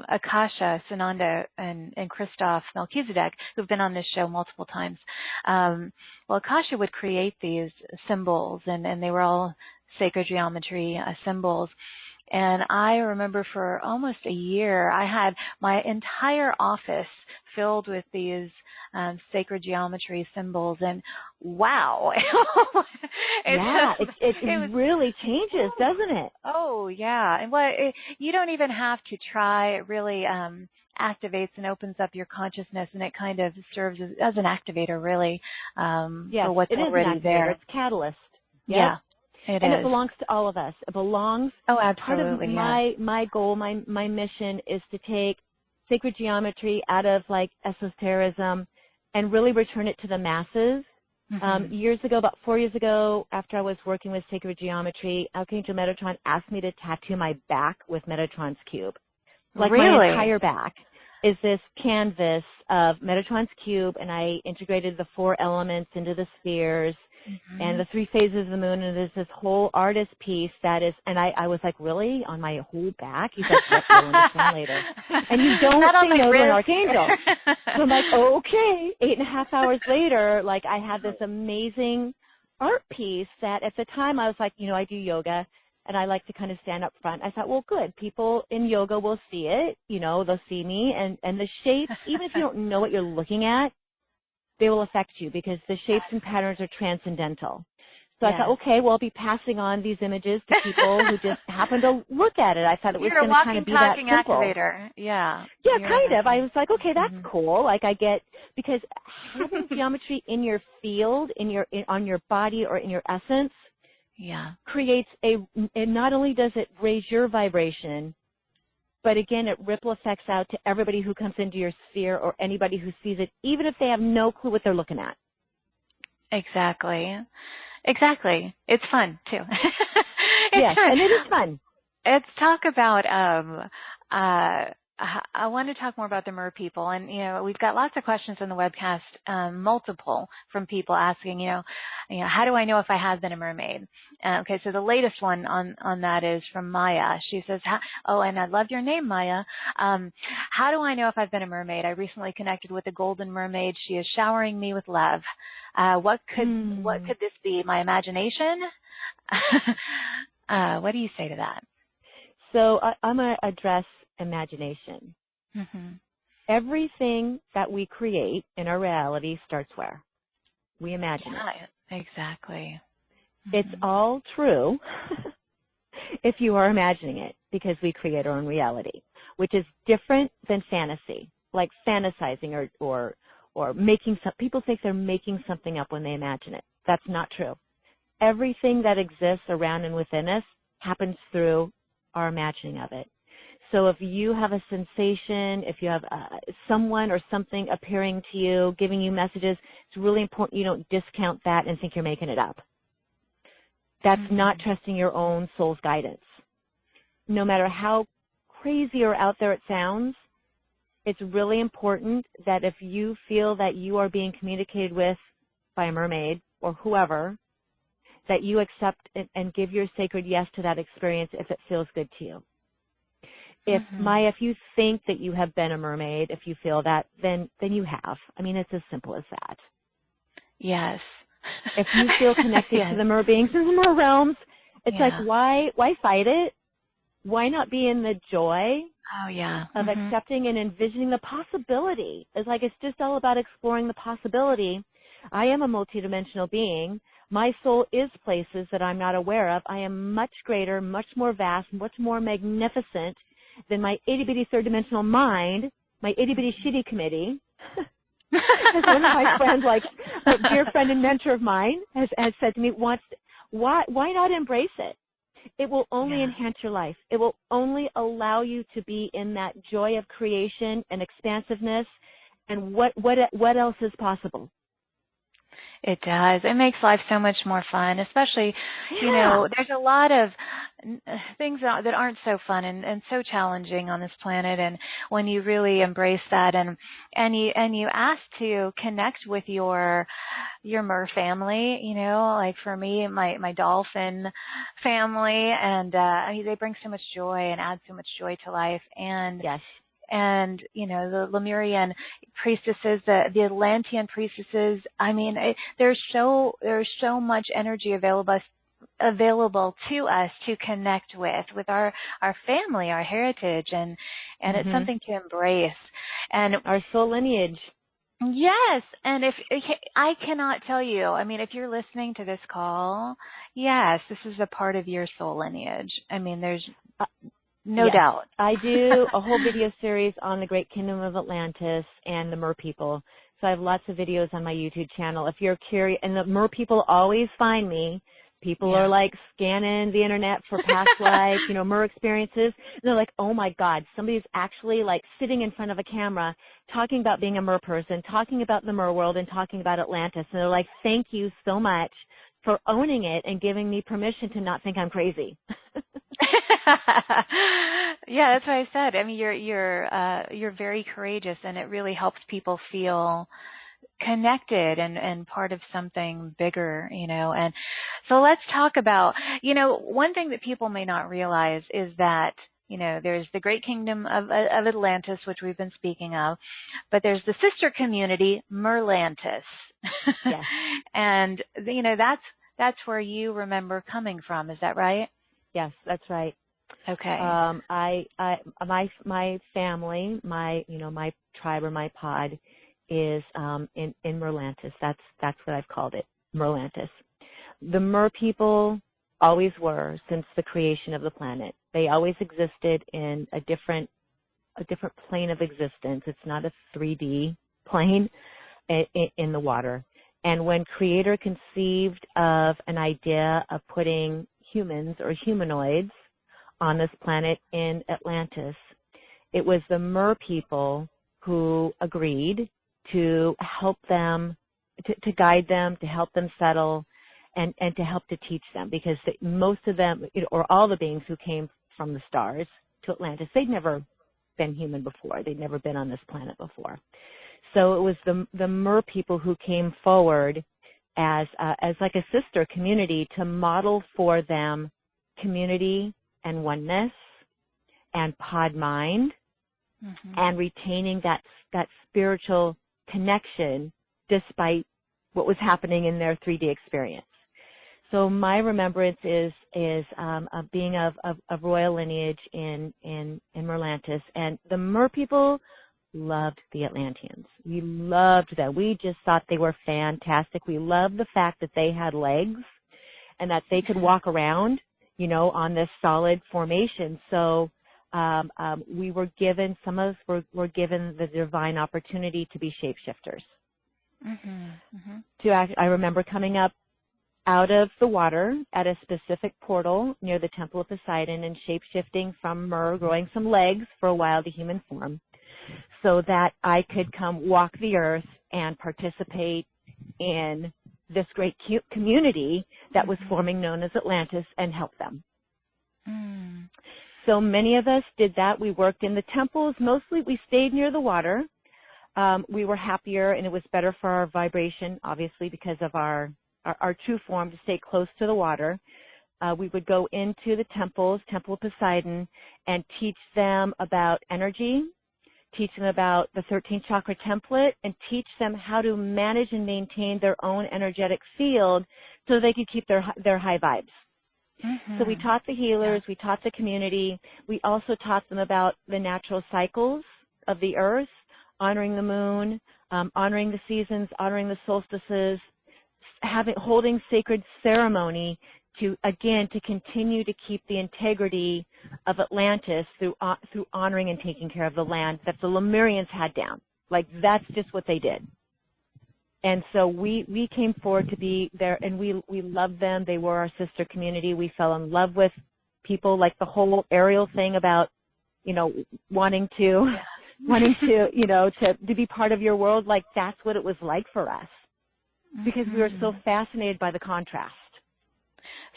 Akasha, Sananda, and Christoph Melchizedek, who've been on this show multiple times. Well, Akasha would create these symbols, and they were all sacred geometry symbols. And I remember for almost a year, I had my entire office filled with these sacred geometry symbols. And wow. It really changes, doesn't it? Oh, yeah. And you don't even have to try. It really activates and opens up your consciousness, and it kind of serves as an activator, really, for what's already there. It's catalyst. Yep. Yeah. It belongs to all of us. It belongs. Oh, absolutely. Part of my goal, my mission is to take sacred geometry out of like esotericism and really return it to the masses. Years ago, about 4 years ago, after I was working with sacred geometry, Archangel Metatron asked me to tattoo my back with Metatron's cube. Like my entire back is this canvas of Metatron's cube, and I integrated the 4 elements into the spheres. And the 3 phases of the moon, and there's this whole artist piece that is, and I was like, really? On my whole back? He's like, yep, you'll understand later. And you don't say no to an archangel. So I'm like, okay. 8.5 hours later, like I had this amazing art piece that at the time I was like, I do yoga, and I like to kind of stand up front. I thought, well, good. People in yoga will see it, they'll see me, and the shapes, even if you don't know what you're looking at, they will affect you because the shapes and patterns are transcendental. So I thought, okay, well, I'll be passing on these images to people who just happen to look at it. I thought it was going to kind of be that simple. Activator. Yeah. Yeah, kind of. I was like, okay, that's cool. Like because having geometry in your field, on your body or in your essence, creates and not only does it raise your vibration, but again, it ripple effects out to everybody who comes into your sphere or anybody who sees it, even if they have no clue what they're looking at. Exactly. Exactly. It's fun too. Yes, and it is fun. Let's talk about I want to talk more about the Mer people, and we've got lots of questions in the webcast, multiple from people asking, how do I know if I have been a mermaid? Okay, so the latest one on that is from Maya. She says, and I love your name, Maya. How do I know if I've been a mermaid? I recently connected with a golden mermaid. She is showering me with love. What could this be? My imagination? What do you say to that? So I'm going to address imagination. Mm-hmm. Everything that we create in our reality starts where? We imagine it. Exactly. Mm-hmm. It's all true if you are imagining it, because we create our own reality, which is different than fantasy, like fantasizing or making some. People think they're making something up when they imagine it. That's not true. Everything that exists around and within us happens through our imagining of it. So if you have a sensation, if you have someone or something appearing to you, giving you messages, it's really important you don't discount that and think you're making it up. That's not trusting your own soul's guidance. No matter how crazy or out there it sounds, it's really important that if you feel that you are being communicated with by a mermaid or whoever, that you accept and give your sacred yes to that experience if it feels good to you. If Maya, if you think that you have been a mermaid, if you feel that, then you have. I mean, it's as simple as that. Yes. If you feel connected to the mer beings in the mer realms, it's like, why fight it? Why not be in the joy of accepting and envisioning the possibility? It's like, it's just all about exploring the possibility. I am a multidimensional being. My soul is places that I'm not aware of. I am much greater, much more vast, much more magnificent than my itty-bitty third-dimensional mind, my itty-bitty shitty committee. As one of my friends, like a dear friend and mentor of mine, has said to me, why not embrace it? It will only enhance your life. It will only allow you to be in that joy of creation and expansiveness. And what else is possible? It does. It makes life so much more fun, especially, there's a lot of things that aren't so fun and so challenging on this planet. And when you really embrace that and you ask to connect with your Mer family, like for me, my dolphin family, and they bring so much joy and add so much joy to life. And yes. And, the Lemurian priestesses, the Atlantean priestesses, I mean, there's so much energy available to us to connect with our family, our heritage, and it's something to embrace. And our soul lineage. Yes, and if I cannot tell you, I mean, if you're listening to this call, yes, this is a part of your soul lineage. I mean, there's no doubt. I do a whole video series on the great Kingdom of Atlantis and the Mer people. So I have lots of videos on my YouTube channel. If you're curious, and the Mer people always find me. People are like scanning the internet for past life, Mer experiences. And they're like, oh my God, somebody's actually like sitting in front of a camera talking about being a Mer person, talking about the Mer world and talking about Atlantis. And they're like, thank you so much for owning it and giving me permission to not think I'm crazy. Yeah, that's what I said. I mean, you're very courageous, and it really helps people feel connected and part of something bigger, And so let's talk about, one thing that people may not realize is that, there's the great Kingdom of Atlantis, which we've been speaking of, but there's the sister community, Myrrh Lantus. Yes. And, that's where you remember coming from. Is that right? Yes, that's right. Okay. My family, my tribe or my pod is in Myrrh Lantus. That's what I've called it, Myrrh Lantus. The Mer people always were since the creation of the planet. They always existed in a different plane of existence. It's not a 3D plane in the water. And when Creator conceived of an idea of putting humans or humanoids on this planet in Atlantis, it was the Mer people who agreed to help them, to guide them, to help them settle. and to help to teach them, because most of them, or all the beings who came from the stars to Atlantis, they'd never been human before. They'd never been on this planet before. So it was the Mer people who came forward as like a sister community to model for them community and oneness and pod mind, and retaining that spiritual connection despite what was happening in their 3D experience. So my remembrance is being of royal lineage in Myrrh Lantus, and the Mer people loved the Atlanteans. We loved them. We just thought they were fantastic. We loved the fact that they had legs and that they could walk around, on this solid formation. So we were given, some of us were given the divine opportunity to be shapeshifters. I remember coming up out of the water at a specific portal near the Temple of Poseidon and shapeshifting from Mer, growing some legs for a while to human form, so that I could come walk the earth and participate in this great community that was forming, known as Atlantis, and help them. So many of us did that. We worked in the temples. Mostly we stayed near the water. We were happier, and it was better for our vibration, obviously, because of our true form, to stay close to the water. We would go into the temples, Temple of Poseidon, and teach them about energy, teach them about the 13th chakra template, and teach them how to manage and maintain their own energetic field so they could keep their high vibes. So we taught the healers, we taught the community. We also taught them about the natural cycles of the earth, honoring the moon, honoring the seasons, honoring the solstices, holding sacred ceremony to continue to keep the integrity of Atlantis through honoring and taking care of the land that the Lemurians had down. Like, that's just what they did. And so we came forward to be there, and we loved them. They were our sister community. We fell in love with people, like the whole Ariel thing about, wanting to be part of your world. Like, that's what it was like for us, because we were so fascinated by the contrast.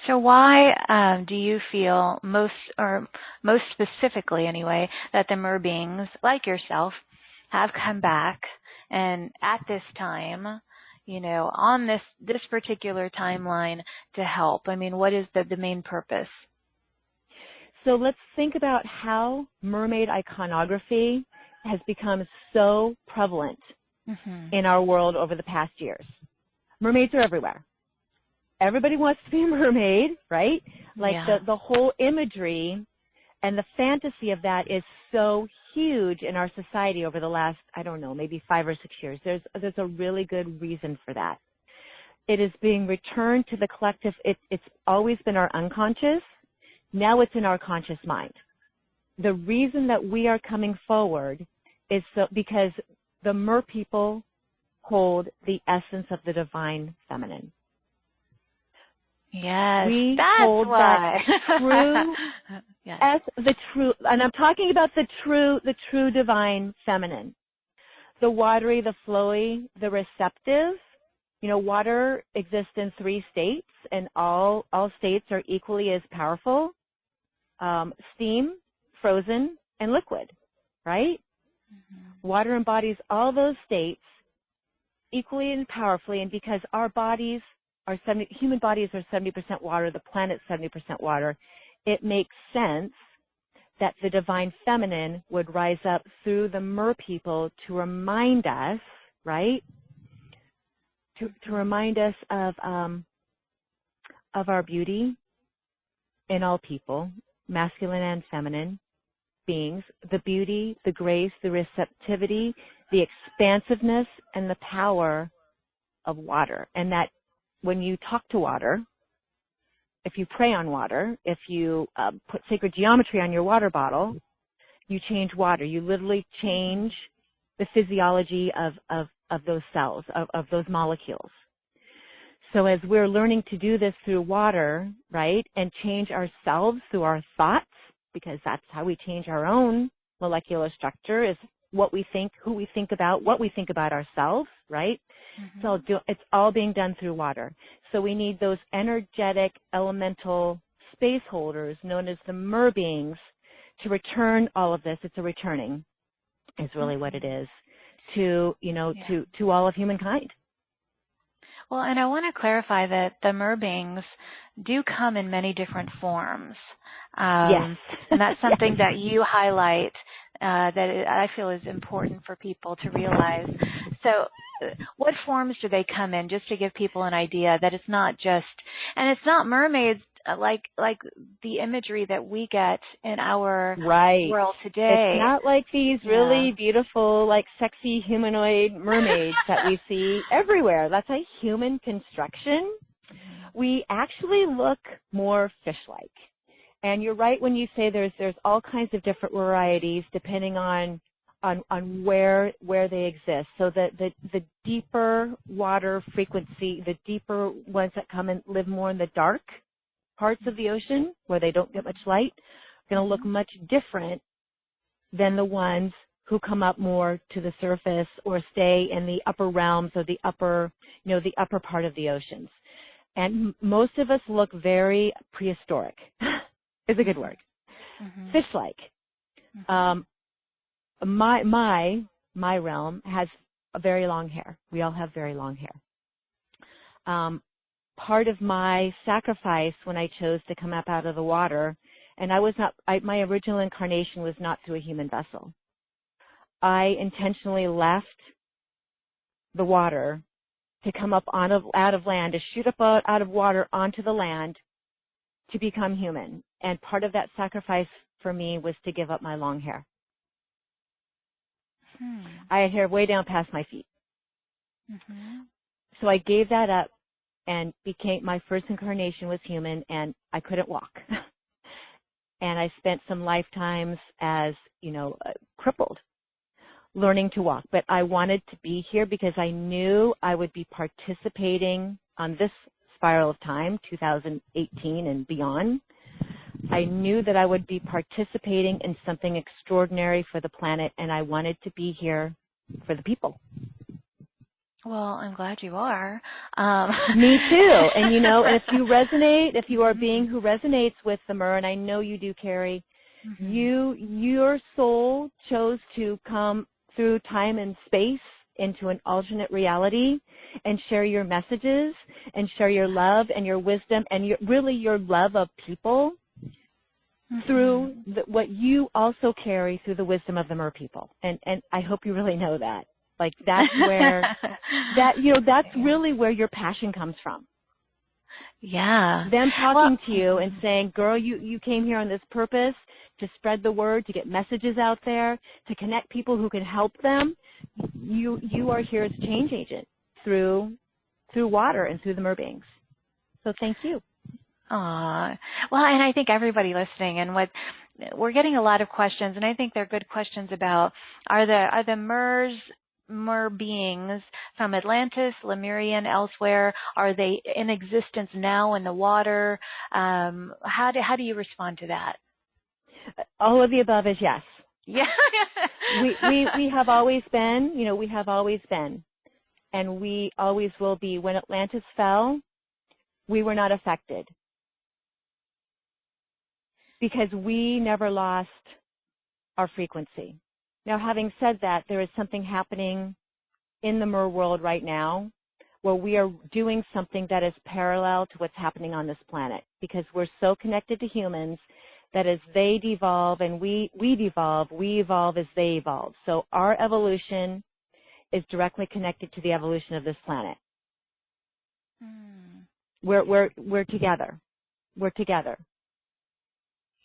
So why do you feel most specifically anyway, that the Mer beings, like yourself, have come back, and at this time, on this particular timeline, to help? I mean, what is the main purpose? So let's think about how mermaid iconography has become so prevalent in our world over the past years. Mermaids are everywhere. Everybody wants to be a mermaid, right? Like the whole imagery and the fantasy of that is so huge in our society over the last, maybe 5 or 6 years. There's a really good reason for that. It is being returned to the collective. It's always been our unconscious. Now it's in our conscious mind. The reason that we are coming forward is because the Mer people hold the essence of the divine feminine. Yes, we that's hold why. That true, and I'm talking about the true divine feminine, the watery, the flowy, the receptive. Water exists in 3 states, and all states are equally as powerful: steam, frozen, and liquid. Right? Water embodies all those states equally and powerfully, and because our bodies human bodies are 70% water, the planet's 70% water, it makes sense that the divine feminine would rise up through the Mer people to remind us, right? To remind us of our beauty in all people, masculine and feminine beings, the beauty, the grace, the receptivity, the expansiveness, and the power of water. And that when you talk to water, if you pray on water, if you put sacred geometry on your water bottle, you change water. You literally change the physiology of those cells, of those molecules. So as we're learning to do this through water, right, and change ourselves through our thoughts, because that's how we change our own molecular structure, is what we think, who we think about, what we think about ourselves, right? It's all being done through water. So we need those energetic elemental space holders known as the mer beings to return all of this. It's a returning is really what it is to, to all of humankind. Well, and I want to clarify that the mer beings do come in many different forms. Yes. And that's something that you highlight that I feel is important for people to realize. So what forms do they come in, just to give people an idea that it's not just, and it's not mermaids like the imagery that we get in our world today. It's not like these really beautiful, like sexy humanoid mermaids that we see everywhere. That's a human construction. We actually look more fish-like. And you're right when you say there's all kinds of different varieties depending on where they exist. So the deeper water frequency, the deeper ones that come and live more in the dark parts of the ocean where they don't get much light, are going to look much different than the ones who come up more to the surface or stay in the upper realms or the upper part of the oceans. And most of us look very prehistoric. Is a good word. Fish-like. My realm has a very long hair. We all have very long hair. Part of my sacrifice when I chose to come up out of the water, and my original incarnation was not through a human vessel. I intentionally left the water to come up out of land, to shoot up out of water onto the land to become human. And part of that sacrifice for me was to give up my long hair. I had hair way down past my feet. So I gave that up and my first incarnation was human, and I couldn't walk. And I spent some lifetimes as, crippled, learning to walk. But I wanted to be here because I knew I would be participating on this spiral of time, 2018 and beyond. I knew that I would be participating in something extraordinary for the planet, and I wanted to be here for the people. Well, I'm glad you are. Me too. And, if you are a being who resonates with the Myrrh, and I know you do, Carrie, your soul chose to come through time and space into an alternate reality and share your messages and share your love and your wisdom and your love of people through what you also carry through the wisdom of the Myrrh people. And I hope you really know that. Like that's where that's really where your passion comes from. Yeah. Them talking to you and saying, girl, you came here on this purpose to spread the word, to get messages out there, to connect people who can help them. You are here as a change agent through water and through the Myrrh beings. So thank you. Well, and I think everybody listening, and we're getting a lot of questions, and I think they're good questions about are the Myrrh beings from Atlantis, Lemuria, and elsewhere, are they in existence now in the water? How do you respond to that? All of the above is yes. Yeah. we have always been, we have always been, and we always will be. When Atlantis fell, we were not affected because we never lost our frequency. Now, having said that, there is something happening in the Myrrh world right now where we are doing something that is parallel to what's happening on this planet because we're so connected to humans that as they devolve and we evolve as they evolve. So our evolution is directly connected to the evolution of this planet. We're together. We're together.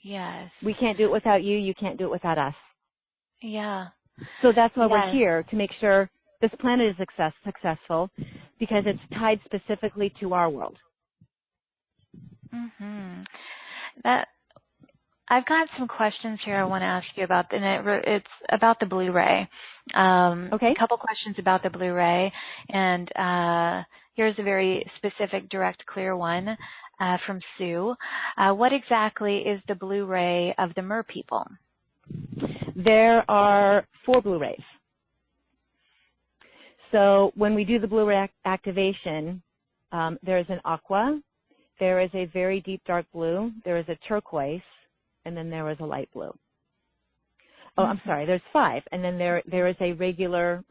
Yes. We can't do it without you. You can't do it without us. Yeah. So that's why we're here, to make sure this planet is successful because it's tied specifically to our world. I've got some questions here I want to ask you about, and it's about the blue ray. Okay. A couple questions about the blue ray, and here's a very specific, direct, clear one from Sue. What exactly is the blue ray of the Myrrh people? There are 4 blue rays. So when we do the blue ray activation, there is an aqua, there is a very deep dark blue, there is a turquoise, and then there is a light blue. Oh, I'm sorry, there's 5, and then there is a regular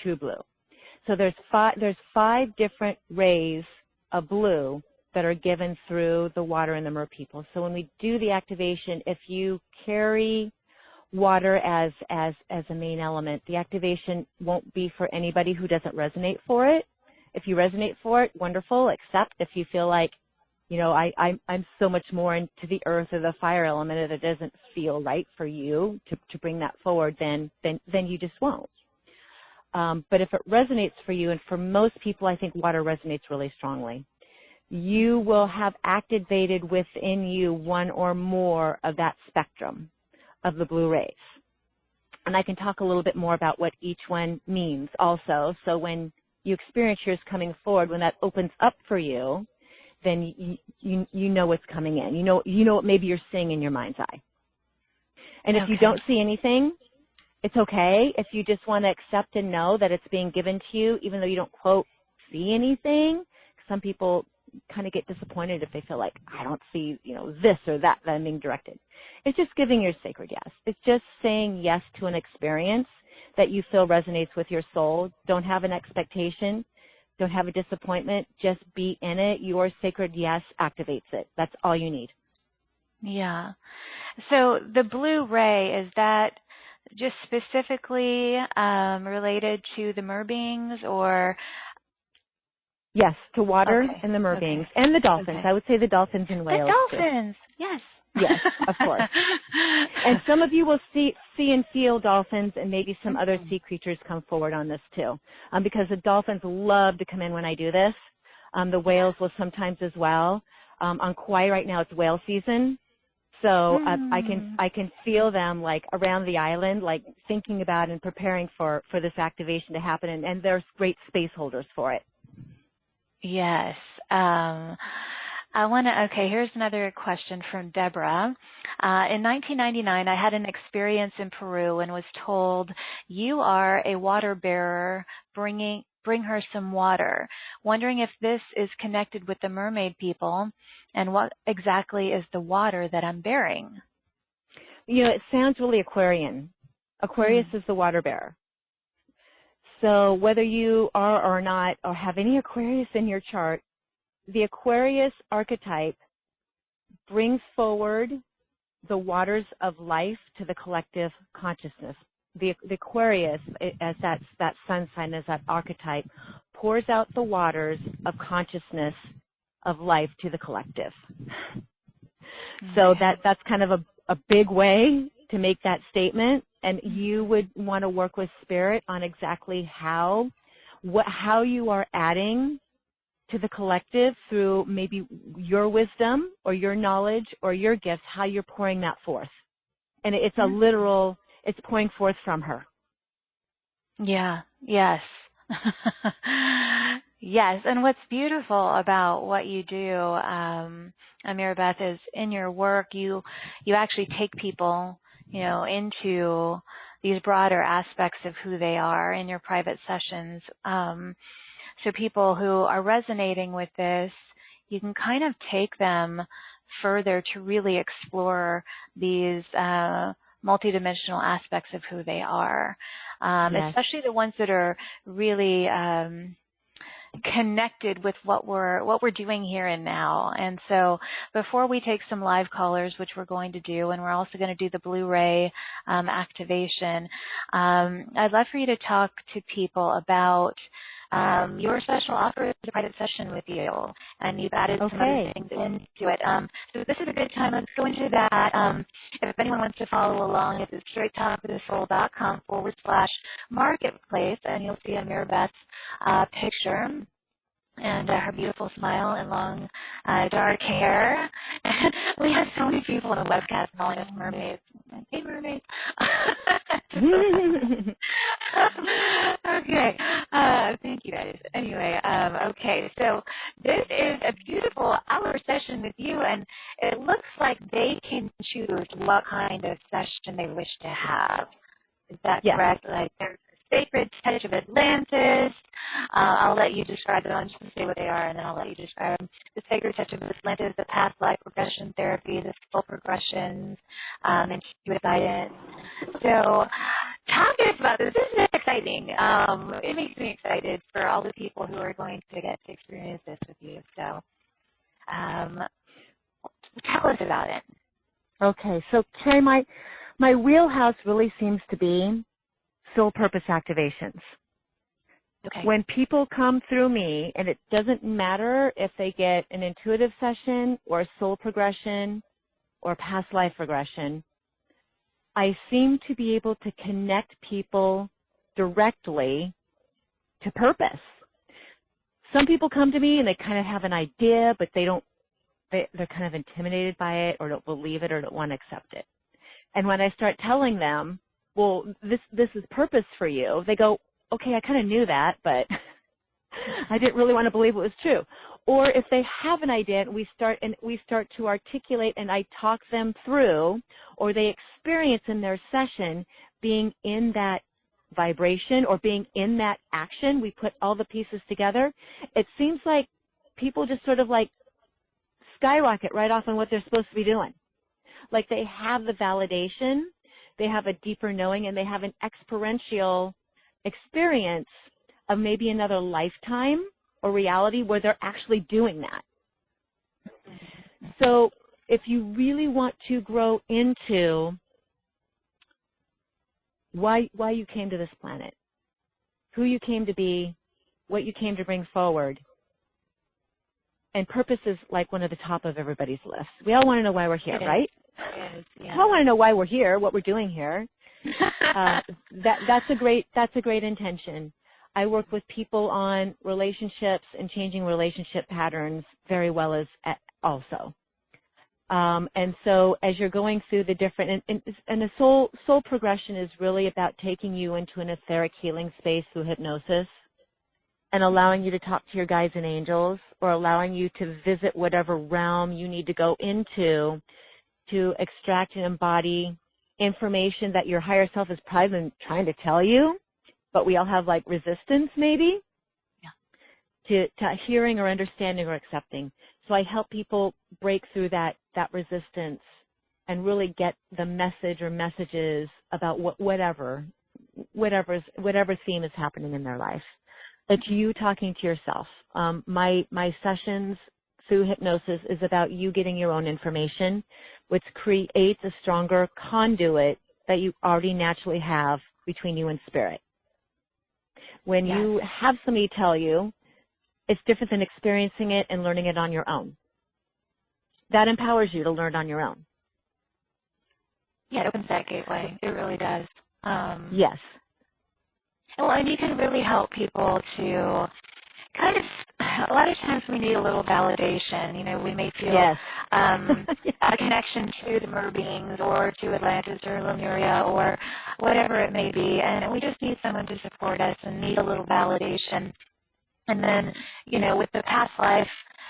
true blue. So there's 5 different rays of blue that are given through the water and the mer people. So when we do the activation, if you carry water as a main element, the activation won't be for anybody who doesn't resonate for it. If you resonate for it, wonderful. Except if you feel like, I'm so much more into the earth or the fire element that it doesn't feel right for you to bring that forward, then you just won't. But if it resonates for you, and for most people, I think water resonates really strongly, you will have activated within you one or more of that spectrum of the blue rays. And I can talk a little bit more about what each one means also. So when you experience yours coming forward, when that opens up for you, then you know what's coming in. You know what maybe you're seeing in your mind's eye. And if you don't see anything, it's okay. If you just want to accept and know that it's being given to you, even though you don't, quote, see anything. Some people kind of get disappointed if they feel like, I don't see, this or that I'm being directed. It's just giving your sacred yes. It's just saying yes to an experience that you feel resonates with your soul. Don't have an expectation. Don't have a disappointment. Just be in it. Your sacred yes activates it. That's all you need. Yeah. So the blue ray, is that just specifically related to the mer beings, or? Yes, to water and the mer beings and the dolphins. I would say the dolphins and whales. The dolphins, yes. Yes, of course. And some of you will see and feel dolphins, and maybe some other sea creatures come forward on this too, because the dolphins love to come in when I do this. The whales will sometimes as well. On Kauai right now, it's whale season. So I can feel them like around the island, like thinking about and preparing for this activation to happen, and there's great space holders for it. Yes. Here's another question from Deborah. In 1999, I had an experience in Peru and was told, you are a water bearer, bring her some water. Wondering if this is connected with the mermaid people, and what exactly is the water that I'm bearing? It sounds really Aquarian. Aquarius is the water bearer. So whether you are or not, or have any Aquarius in your chart, the Aquarius archetype brings forward the waters of life to the collective consciousness. The Aquarius, as that sun sign, as that archetype, pours out the waters of consciousness of life to the collective. So that's kind of a big way to make that statement, and you would want to work with Spirit on exactly how you are adding to the collective through maybe your wisdom or your knowledge or your gifts, how you're pouring that forth. And it's a literal, it's pouring forth from her. Yeah, yes. Yes, and what's beautiful about what you do, Ameera Beth, is in your work, you actually take people, into these broader aspects of who they are in your private sessions. So people who are resonating with this, you can kind of take them further to really explore these multidimensional aspects of who they are, especially the ones that are really connected with what we're doing here and now. And so before we take some live callers, which we're going to do, and we're also going to do the Blu-ray activation, I'd love for you to talk to people about your special offer is a private session with you, and you've added some other things into it. So this is a good time. Let's go into that. If anyone wants to follow along, it's straighttalkofthesoul.com/marketplace, and you'll see Ameera Beth's picture and her beautiful smile and long dark hair. And we have so many people on the webcast calling us mermaids. Hey, mermaids. Okay. Thank you, guys. Anyway, okay. So this is a beautiful hour session with you, and it looks like they can choose what kind of session they wish to have. Is that correct? Like there's a sacred touch of Atlantis, I'll let you describe them. I'm just going to say what they are, and then I'll let you describe them. The sacred touch of Atlantis, the past life regression therapy, the soul progressions, intuitive guidance. So talk to us about this. This is exciting. It makes me excited for all the people who are going to get to experience this with you. So tell us about it. Okay, so Carrie, my wheelhouse really seems to be soul purpose activations. Okay. When people come through me, and it doesn't matter if they get an intuitive session or a soul progression or past life regression, I seem to be able to connect people directly to purpose. Some people come to me and they kind of have an idea, but they're kind of intimidated by it or don't believe it or don't want to accept it. And when I start telling them, well, this is purpose for you, they go, okay, I kind of knew that, but I didn't really want to believe it was true. Or if they have an idea and we start to articulate and I talk them through, or they experience in their session being in that vibration or being in that action, we put all the pieces together, it seems like people just sort of like skyrocket right off on what they're supposed to be doing. Like they have the validation, they have a deeper knowing, and they have an experiential experience of maybe another lifetime or reality where they're actually doing that. So if you really want to grow into why you came to this planet, who you came to be, what you came to bring forward, and purpose is like one of the top of everybody's list. We all want to know why we're here, right? Yes, yeah. We all want to know why we're here, what we're doing here. That's a great intention. I work with people on relationships and changing relationship patterns very well as also. And so as you're going through the different, and the soul progression is really about taking you into an etheric healing space through hypnosis and allowing you to talk to your guides and angels, or allowing you to visit whatever realm you need to go into to extract and embody information that your higher self has probably been trying to tell you, but we all have like resistance maybe to hearing or understanding or accepting. So I help people break through that resistance and really get the message or messages about whatever theme is happening in their life. It's you talking to yourself. My sessions through hypnosis is about you getting your own information, which creates a stronger conduit that you already naturally have between you and spirit. When you have somebody tell you, it's different than experiencing it and learning it on your own. That empowers you to learn on your own. Yeah, it opens that gateway. It really does. Yes. Well, and you can really help people to kind of, a lot of times we need a little validation. You know, we may feel a connection to the mer beings or to Atlantis or Lemuria or whatever it may be, and we just need someone to support us and need a little validation. And then, you know, with the past life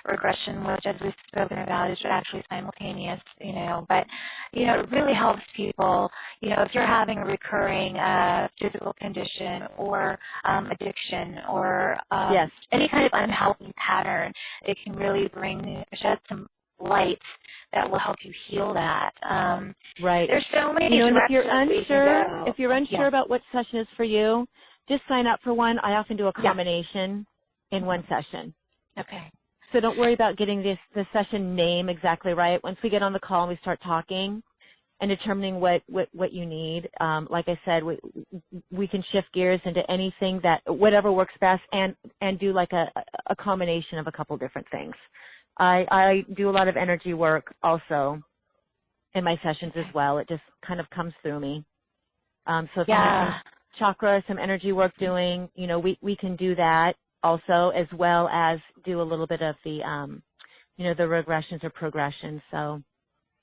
regression, which as we've spoken about is actually simultaneous, you know, but, you know, it really helps people, you know, if you're having a recurring physical condition or addiction or any kind of unhealthy pattern, it can really shed some light that will help you heal that. Right. There's so many and directions. if you're unsure about what session is for you, just sign up for one. I often do a combination in one session. Okay. So don't worry about getting the session name exactly right. Once we get on the call and we start talking and determining what you need, like I said, we can shift gears into anything that, whatever works best, and do like a combination of a couple different things. I do a lot of energy work also in my sessions as well. It just kind of comes through me. So if you need some chakra, some energy work doing, you know, we can do that also, as well as do a little bit of the, you know, the regressions or progressions. So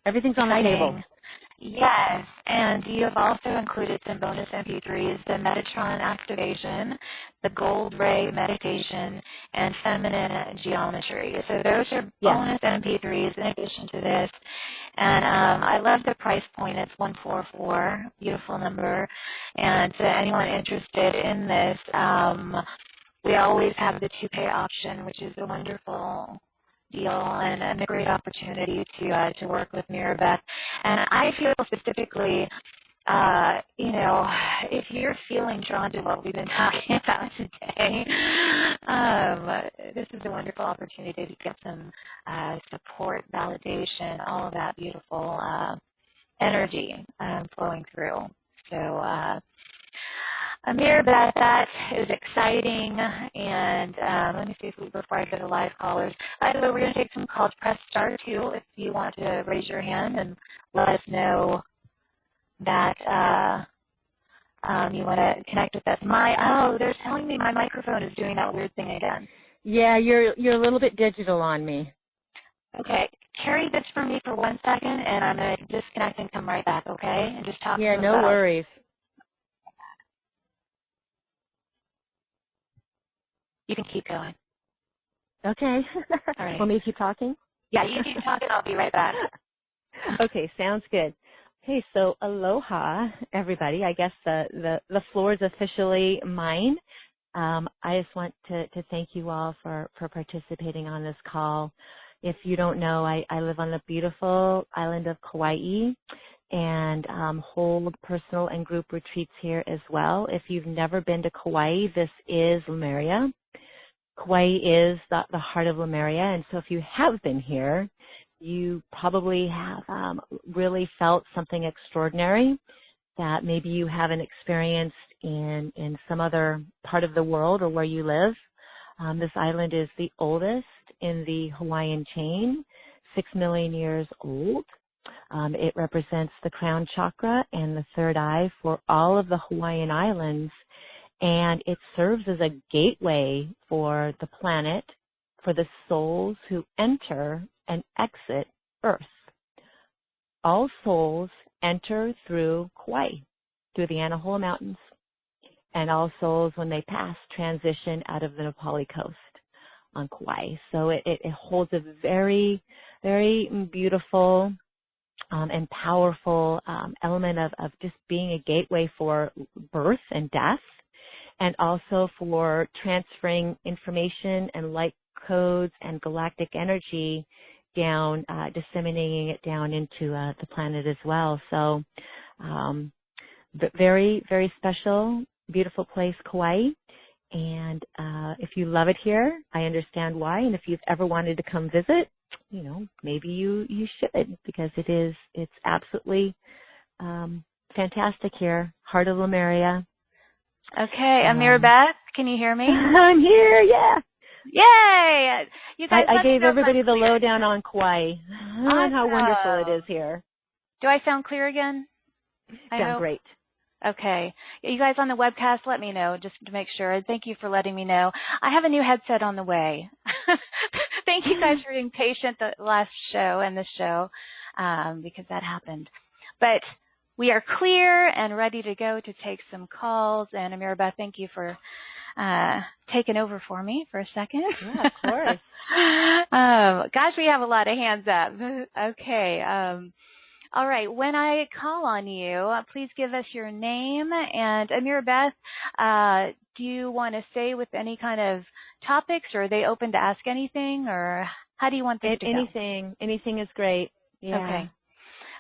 everything's on the table. Yes, and you have also included some bonus MP3s, the Metatron activation, the gold ray meditation, and feminine geometry. So those are bonus MP3s in addition to this. And I love the price point. It's $144, beautiful number. And to anyone interested in this, we always have the 2-pay option, which is a wonderful deal and a great opportunity to work with Ameera Beth. And I feel specifically, if you're feeling drawn to what we've been talking about today, this is a wonderful opportunity to get some support, validation, all of that beautiful energy flowing through. So, Ameera Beth, that is exciting. And let me see before I go to live callers. By the way, we're going to take some calls. Press star 2 if you want to raise your hand and let us know that you want to connect with us. They're telling me my microphone is doing that weird thing again. Yeah, you're a little bit digital on me. Okay. Carry this for me for 1 second, and I'm going to disconnect and come right back, okay? And just talk to Yeah, them no about worries. You can keep going. Okay. All right. Want me to keep talking? Yeah, you keep talking. I'll be right back. Okay, sounds good. Okay, so aloha, everybody. I guess the floor is officially mine. I just want to thank you all for participating on this call. If you don't know, I live on the beautiful island of Kauai and hold personal and group retreats here as well. If you've never been to Kauai, this is Lemuria. Kauai is the heart of Lemuria, and so if you have been here, you probably have really felt something extraordinary that maybe you haven't experienced in some other part of the world or where you live. This island is the oldest in the Hawaiian chain, 6 million years old. It represents the crown chakra and the third eye for all of the Hawaiian islands, and it serves as a gateway for the planet, for the souls who enter and exit Earth. All souls enter through Kauai, through the Anahola Mountains, and all souls, when they pass, transition out of the Nepali coast on Kauai. So it holds a very, very beautiful and powerful element of just being a gateway for birth and death, and also for transferring information and light codes and galactic energy down, disseminating it down into the planet as well. So very, very special, beautiful place, Kauai. And if you love it here, I understand why. And if you've ever wanted to come visit, maybe you should, because it's absolutely fantastic here. Heart of Lemuria. Okay, Ameera Beth, can you hear me? I'm here, yeah. Yay! You guys, I gave everybody the lowdown on Kauai and how wonderful it is here. Do I sound clear again? Sound great. Okay. You guys on the webcast, let me know just to make sure. Thank you for letting me know. I have a new headset on the way. Thank you guys for being patient the last show and this show because that happened. But we are clear and ready to go to take some calls. And Ameera Beth, thank you for taking over for me for a second. Yeah, of course. Gosh, we have a lot of hands up. Okay. All right. When I call on you, please give us your name. And Ameera Beth, do you want to stay with any kind of topics, or are they open to ask anything, or how do you want this to go? Anything is great. Yeah. Okay.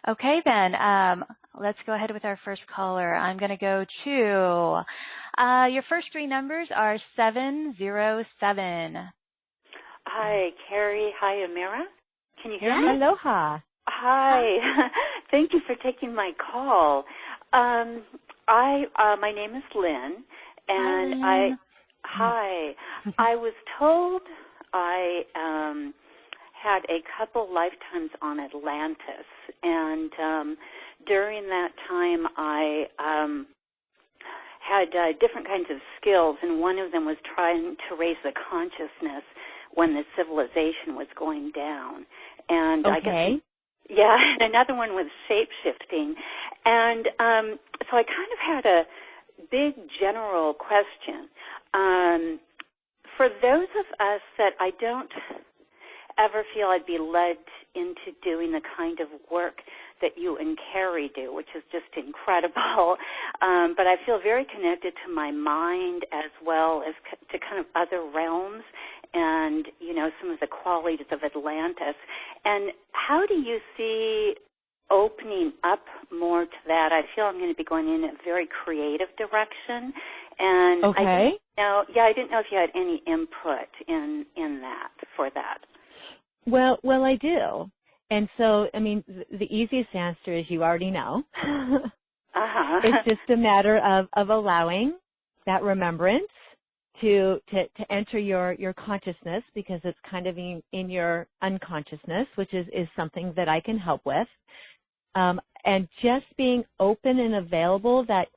Okay, then. Let's go ahead with our first caller. I'm going to go to your first 3 numbers are 707. Hi, Carrie. Hi, Ameera. Can you hear me? Aloha. Hi. Thank you for taking my call. My name is Lynn, and I was told I had a couple lifetimes on Atlantis, and during that time I had different kinds of skills, and one of them was trying to raise the consciousness when the civilization was going down. And I guess, yeah, and another one was shape-shifting. And so I kind of had a big general question. For those of us that I don't ever feel I'd be led into doing the kind of work that you and Carrie do, which is just incredible. But I feel very connected to my mind as well as to kind of other realms and, some of the qualities of Atlantis. And how do you see opening up more to that? I feel I'm going to be going in a very creative direction. And okay. I didn't know if you had any input in that for that. Well, I do. And so, the easiest answer is you already know. Uh-huh. It's just a matter of allowing that remembrance to enter your consciousness, because it's kind of in your unconsciousness, which is something that I can help with. And just being open and available that,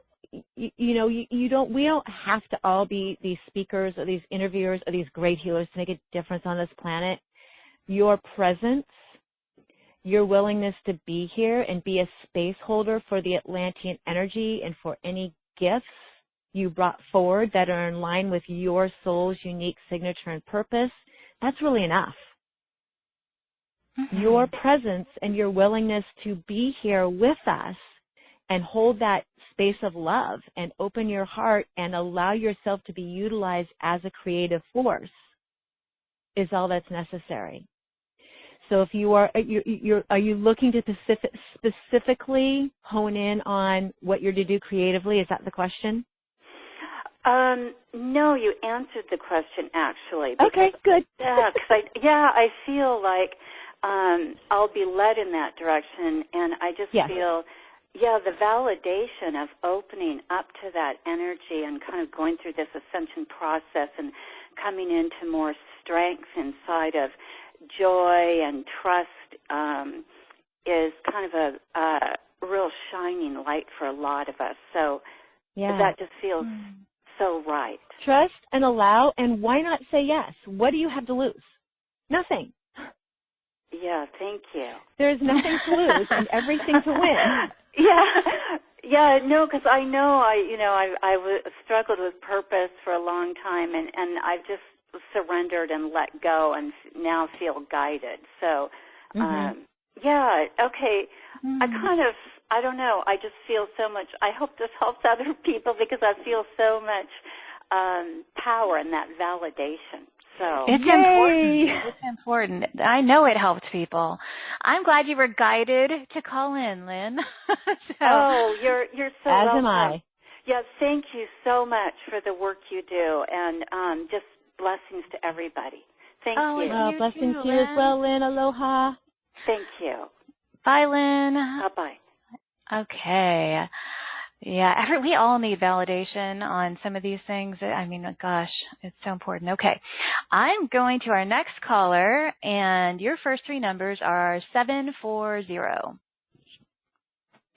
we don't have to all be these speakers or these interviewers or these great healers to make a difference on this planet. Your presence, your willingness to be here and be a space holder for the Atlantean energy and for any gifts you brought forward that are in line with your soul's unique signature and purpose, that's really enough. Mm-hmm. Your presence and your willingness to be here with us and hold that space of love and open your heart and allow yourself to be utilized as a creative force is all that's necessary. So if you are you looking to specifically hone in on what you're to do creatively? Is that the question? No, you answered the question actually. Okay, good. Yeah, I feel like I'll be led in that direction, and I just feel, the validation of opening up to that energy and kind of going through this ascension process and coming into more strength inside of joy and trust is kind of a real shining light for a lot of us. So that just feels so right. Trust and allow, and why not say yes? What do you have to lose? Nothing. Yeah, thank you. There's nothing to lose and everything to win. Because I know I struggled with purpose for a long time, and I've just surrendered and let go, and now feel guided. So, okay. I don't know. I just feel so much. I hope this helps other people because I feel so much power in that validation. So it's important. It's important. I know it helped people. I'm glad you were guided to call in, Lynn. You're so welcome. As welcome. am I. Yeah, thank you so much for the work you do, and just blessings to everybody. Thank you. Blessings too, to you as well, Lynn. Aloha. Thank you. Bye, Lynn. Bye-bye. Okay. Yeah, we all need validation on some of these things. I mean, gosh, it's so important. Okay. I'm going to our next caller, and your first three numbers are 740.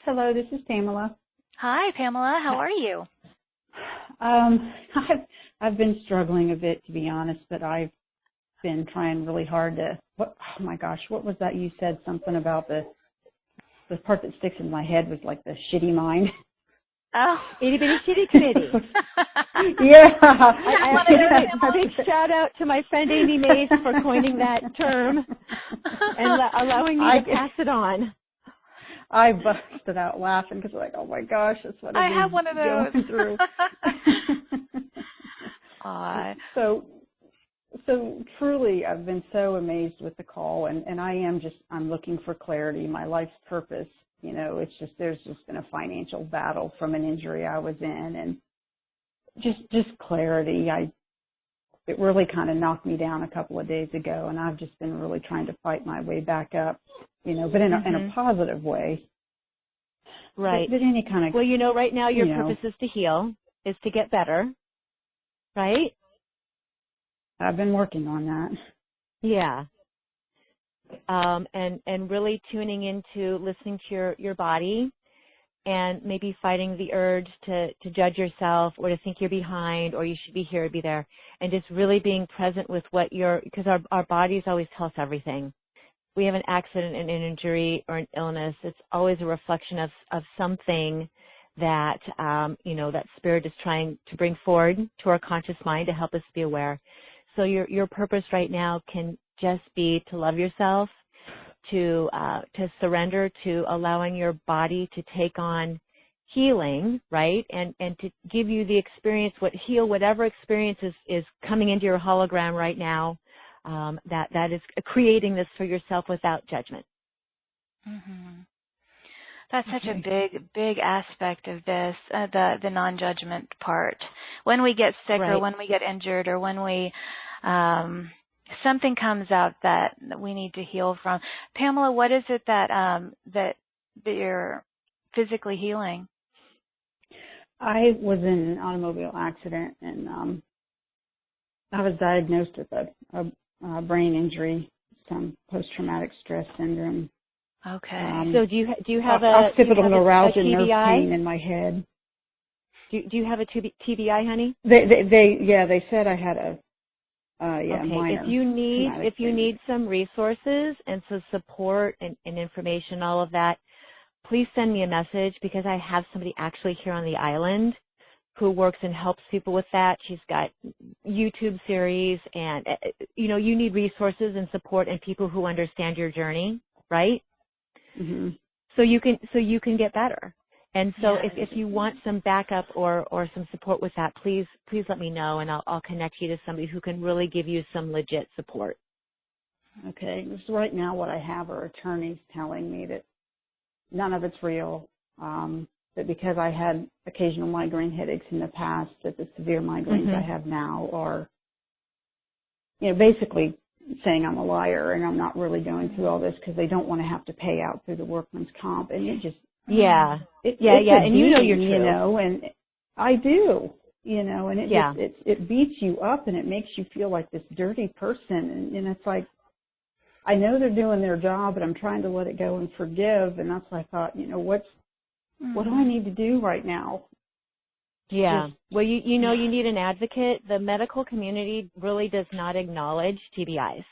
Hello, this is Pamela. Hi, Pamela. How are you? I've been struggling a bit, to be honest, but I've been trying really hard to, oh my gosh, what was that you said? Something about the part that sticks in my head was like the shitty mind. Oh. Itty bitty shitty committee. Yeah. I want to give a big shout out to my friend Amy Mays for coining that term and allowing me to pass it on. I busted out laughing because like, oh my gosh, that's what I have one of those. Going through. So truly, I've been so amazed with the call, and I'm looking for clarity, my life's purpose. It's just, there's just been a financial battle from an injury I was in, and just clarity. It really kind of knocked me down a couple of days ago, and I've just been really trying to fight my way back up, but in a positive way. Right. But any kind of, well, right now your purpose is to heal, is to get better, right? I've been working on that. Yeah. And really tuning into listening to your body, and maybe fighting the urge to judge yourself or to think you're behind or you should be here or be there, and just really being present with because our bodies always tell us everything. We have an accident, an injury, or an illness. It's always a reflection of something that, that spirit is trying to bring forward to our conscious mind to help us be aware. So your purpose right now can just be to love yourself to surrender to allowing your body to take on healing, right? And to give you the experience, whatever experience is coming into your hologram right now, that is creating this for yourself without judgment. Mm-hmm. That's such a big aspect of this, the non-judgment part. When we get sick or when we get injured or when we something comes out that we need to heal from. Pamela, what is it that you're physically healing? I was in an automobile accident, and I was diagnosed with a brain injury, some post-traumatic stress syndrome. Okay. So do you have occipital neuralgia, nerve pain in my head? Do you have a TBI, honey? They said I had a okay. minor. If you need some resources and some support and information, all of that, please send me a message, because I have somebody actually here on the island who works and helps people with that. She's got YouTube series, and you need resources and support and people who understand your journey, right? Mm-hmm. So you can get better. And so if you want some backup or some support with that, please let me know, and I'll connect you to somebody who can really give you some legit support. Okay. Because right now what I have are attorneys telling me that none of it's real, that because I had occasional migraine headaches in the past, that the severe migraines I have now are, basically saying I'm a liar and I'm not really going through all this because they don't want to have to pay out through the workman's comp. And it just, and you know you're true. And I do, and it it beats you up and it makes you feel like this dirty person. And it's like, I know they're doing their job, but I'm trying to let it go and forgive. And that's why I thought, what do I need to do right now? Yeah. Well, you need an advocate. The medical community really does not acknowledge TBIs.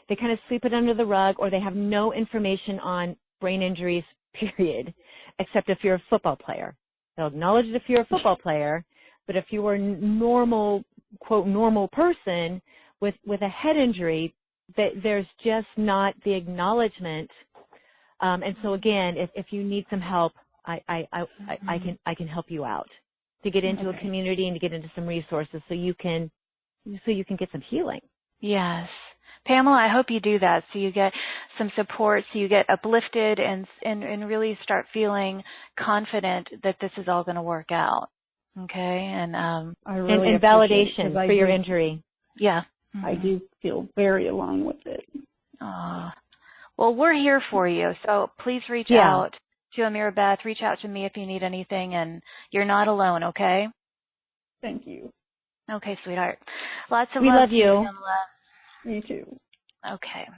They kind of sweep it under the rug, or they have no information on brain injuries, period, except if you're a football player. They'll acknowledge it if you're a football player, but if you were a normal, quote, normal person with a head injury, there's just not the acknowledgement. And so again, if you need some help, I can help you out to get into a community and to get into some resources so you can get some healing. Yes. Pamela, I hope you do that so you get some support, so you get uplifted and really start feeling confident that this is all going to work out. Okay? And I really and validation for your injury. Yeah. I do feel very alone with it. Well, we're here for you, so please reach out to Ameera Beth. Reach out to me if you need anything, and you're not alone, okay? Thank you. Okay, sweetheart. Lots of love. We love to you. Pamela. Me too. Okay.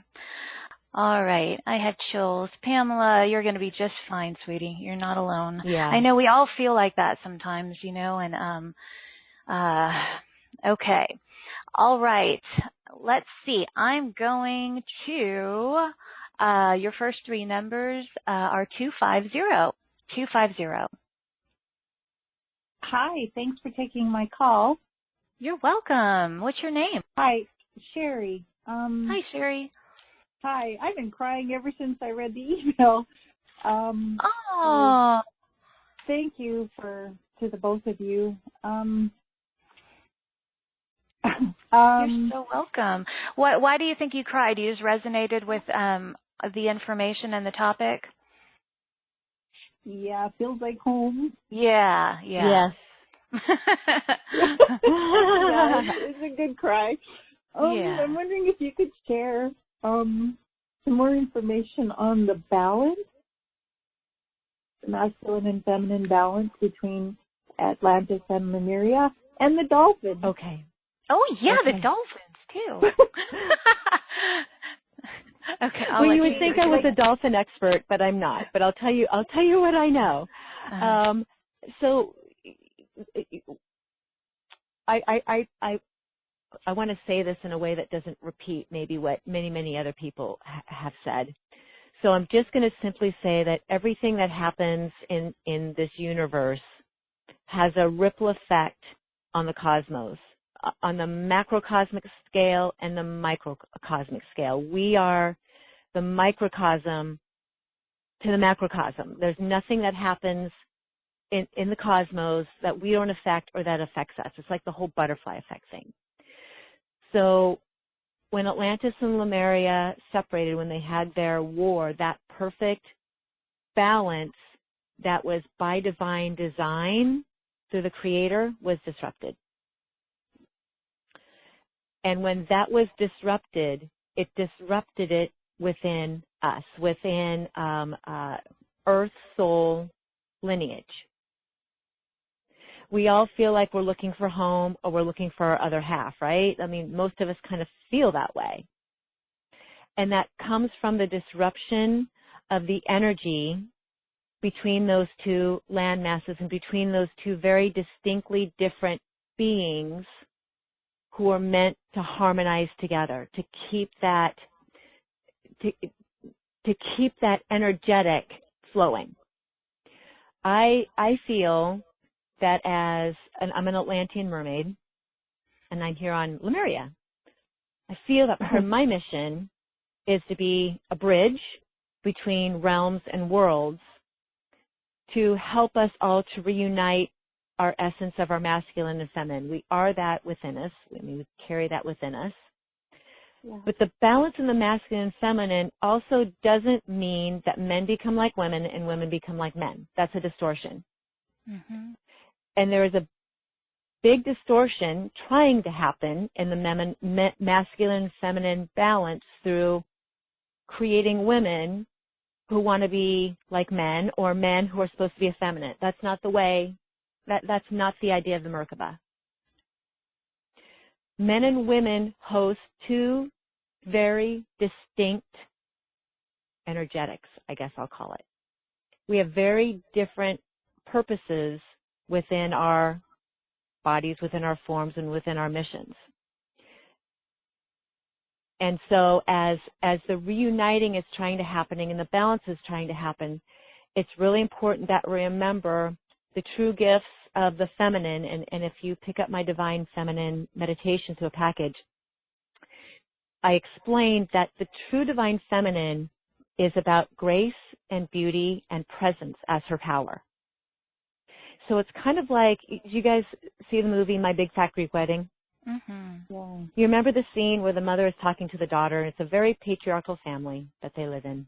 All right. I have chills. Pamela, you're going to be just fine, sweetie. You're not alone. Yeah. I know we all feel like that sometimes, and okay. All right. Let's see. I'm going to, your first three numbers are 250. 250. Hi. Thanks for taking my call. You're welcome. What's your name? Hi, Sherry. Hi, Sherry. Hi. I've been crying ever since I read the email. Oh. Thank you to the both of you. You're so welcome. Why do you think you cried? You just resonated with the information and the topic? Yeah, feels like home. Yeah. Yes. Yeah, it's a good cry. I'm wondering if you could share some more information on the balance, the masculine and feminine balance between Atlantis and Lemuria and the dolphins. Okay. Oh, yeah, the dolphins, too. Okay. Well, you would think I was a dolphin expert, but I'm not. But I'll tell you what I know. So I want to say this in a way that doesn't repeat maybe what many other people have said. So I'm just going to simply say that everything that happens in this universe has a ripple effect on the cosmos, on the macrocosmic scale and the microcosmic scale. We are the microcosm to the macrocosm. There's nothing that happens in the cosmos that we don't affect or that affects us. It's like the whole butterfly effect thing. So when Atlantis and Lemuria separated, when they had their war, that perfect balance that was by divine design through the Creator was disrupted. And when that was disrupted, it disrupted it within us, within Earth Soul lineage. We all feel like we're looking for home or we're looking for our other half, right? I mean, most of us kind of feel that way. And that comes from the disruption of the energy between those two land masses and between those two very distinctly different beings who are meant to harmonize together, to keep that energetic flowing. I feel that I'm an Atlantean mermaid, and I'm here on Lemuria. I feel that my mission is to be a bridge between realms and worlds to help us all to reunite our essence of our masculine and feminine. We are that within us. I mean, we carry that within us. Yeah. But the balance in the masculine and feminine also doesn't mean that men become like women and women become like men. That's a distortion. Mm-hmm. And there is a big distortion trying to happen in the masculine and feminine balance through creating women who want to be like men or men who are supposed to be effeminate. That's not the way, that's not the idea of the Merkaba. Men and women host two very distinct energetics, I guess I'll call it. We have very different purposes within our bodies, within our forms, and within our missions. And so as the reuniting is trying to happen and the balance is trying to happen, it's really important that we remember the true gifts of the feminine. And if you pick up my Divine Feminine meditation to a package, I explained that the true Divine Feminine is about grace and beauty and presence as her power. So it's kind of like, you guys see the movie My Big Fat Greek Wedding? Mm-hmm. Yeah. You remember the scene where the mother is talking to the daughter, and it's a very patriarchal family that they live in.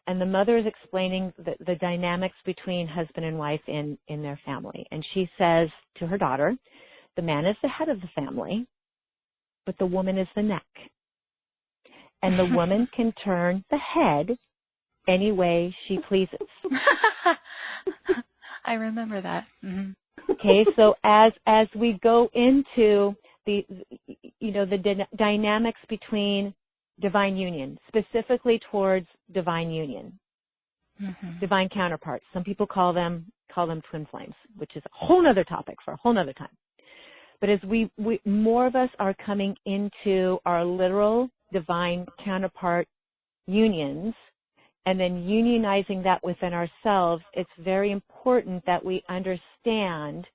And the mother is explaining the dynamics between husband and wife in their family. And she says to her daughter, the man is the head of the family, but the woman is the neck. And the woman can turn the head any way she pleases. I remember that. Mm-hmm. Okay, so as we go into the dynamics between divine union, specifically towards divine union, mm-hmm. divine counterparts. Some people call them twin flames, which is a whole other topic for a whole other time. But as we more of us are coming into our literal divine counterpart unions, and then unionizing that within ourselves, it's very important that we understand